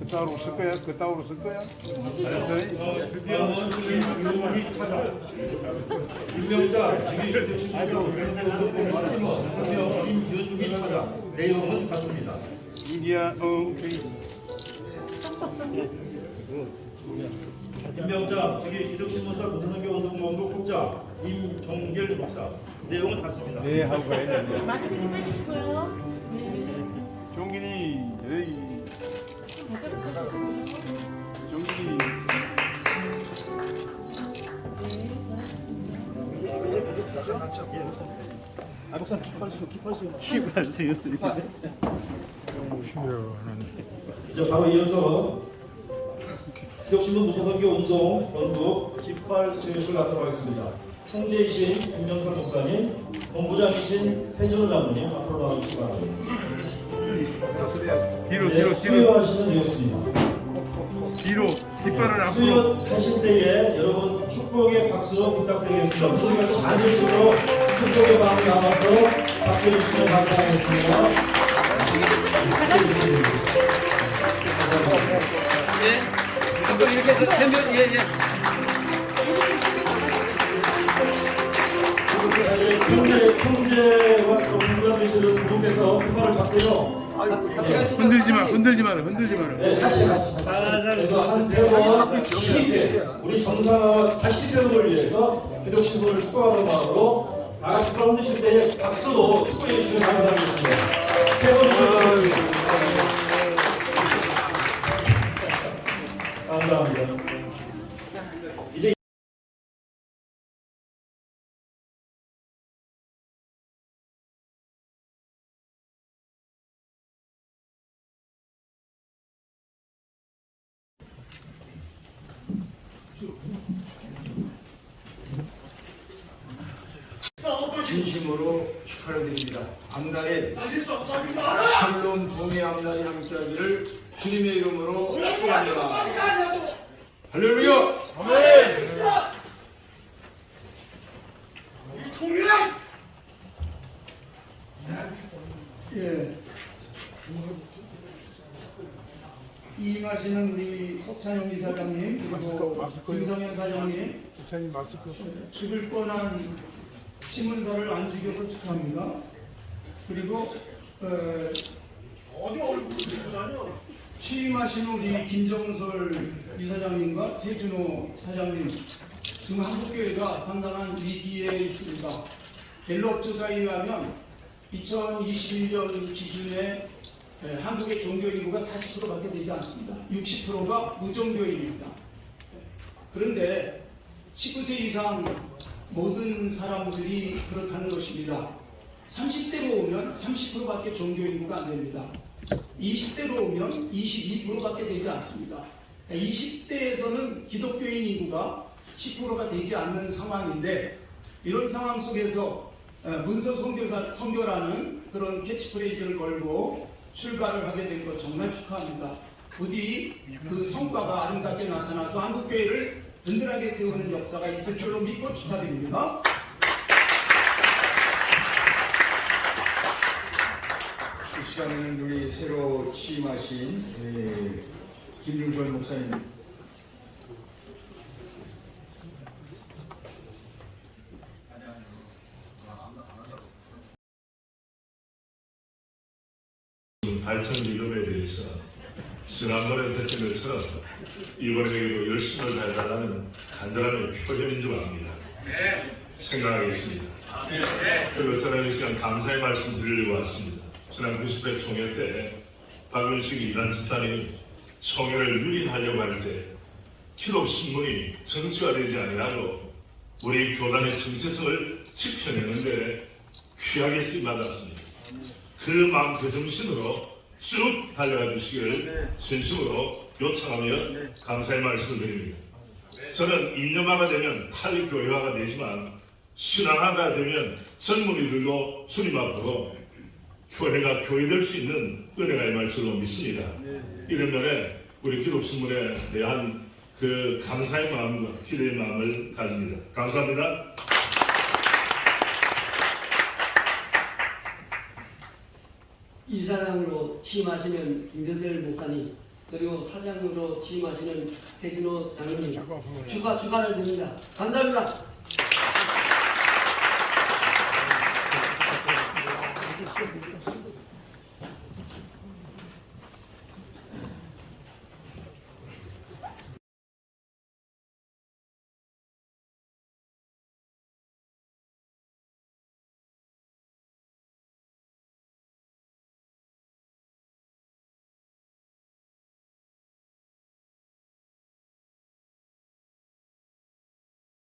그따위로 쓸 거야? 그따위로 쓸 거야? 알았어요? 드디어 윤기 차장, 임명자 김윤기 차장. 내용은 같습니다. 윤기야, 오케이. 임명자 기독신문사 무선교 운동본부 국장 임정길 목사. 내용은 같습니다. 네, 하고 가야 돼. 마스크 좀 빼주시고요. 네. 종gin이, 여기, 가져가 주시고요. 종gin이. 이제 바로 이어서 기독신문 무소선교 운동 본부 깃발 수여식을 갖도록 하겠습니다. 총재이신 김명선 목사님, 본부장이신 태진호 장로님 앞으로 나와주시기 바랍니다. 뒤로. 수여하시는 되겠습니다. 뒤로, 깃발을 앞으로. 수여하실 때에 여러분 축복의 박수로 부탁드리겠습니다. 모두 같이 앉으시고 축복의 마음을 담아서 박수 주시면 감사하겠습니다. 한번 이렇게 해서 세면 총재와 본부장이신 두 분께서 깃발을 잡고요. 흔들지 마라. 네, 다시. 그래서 한 세 번 힘있게 우리 정상화와 다시 세움을 위해서 기독신문을 축복하는 마음으로 다 같이 흔드실 때에 박수로 축복해 주시면 감사하겠습니다. 세 번 감사합니다. 이제 진심으로 축하를 드립니다. 앞날에 샬롬 동해 앞날이 함께하기를 주님의 이름으로 축복합니다. 할렐루야! 예. 이임하시는 우리 석찬용 이사장님 그리고 김성현 사장님 죽을 뻔한 신문사를 안 죽여서 축하합니다. 그리고 취임하신 우리 김정설 이사장님과 태준호 사장님 지금 한국교회가 상당한 위기에 있습니다. 갤럽 조사에 의하면 2021년 기준에 한국의 종교 인구가 40%밖에 되지 않습니다. 60%가 무종교인입니다. 그런데 19세 이상 모든 사람들이 그렇다는 것입니다. 30대로 오면 30%밖에 종교 인구가 안 됩니다. 20대로 오면 22%밖에 되지 않습니다. 20대에서는 기독교인 인구가 10%가 되지 않는 상황인데 이런 상황 속에서 문서 선교라는 그런 캐치프레이즈를 걸고 출발을 하게 된 것 정말 축하합니다. 부디 그 성과가 아름답게 나타나서 한국교회를 든든하게 세우는 역사가 있을 줄로 믿고 축하드립니다. 이 시간에는 우리 새로 취임하신 김윤철 목사님 발전 이름에 대해서 지난번에 했던 것처럼 이번에도 열심을 다해달라는 간절함의 표현인 줄 압니다. 생각하겠습니다. 그리고 저는 이 시간 감사의 말씀 드리려고 왔습니다. 지난 90회 총회 때 박윤식 이단 집단이 총회를 유린하려고 할 때 기독신문이 정치화되지 아니하고 우리 교단의 정체성을 지켜내는데 귀하게 쓰임받았습니다. 그 마음 그 정신으로 쭉 달려가 주시기를 진심으로 요청하며 감사의 말씀을 드립니다. 저는 이념화가 되면 탈교회화가 되지만 신앙화가 되면 젊은이들도 주님 앞으로 교회가 교회될 수 있는 은혜가 임할 줄로 믿습니다. 이런 면에 우리 기독신문에 대한 그 감사의 마음과 기대의 마음을 가집니다. 감사합니다. 이사장으로 취임하시는 김전셀 목사님 그리고 사장으로 취임하시는 태진호 장로님 축하를 드립니다. 감사합니다.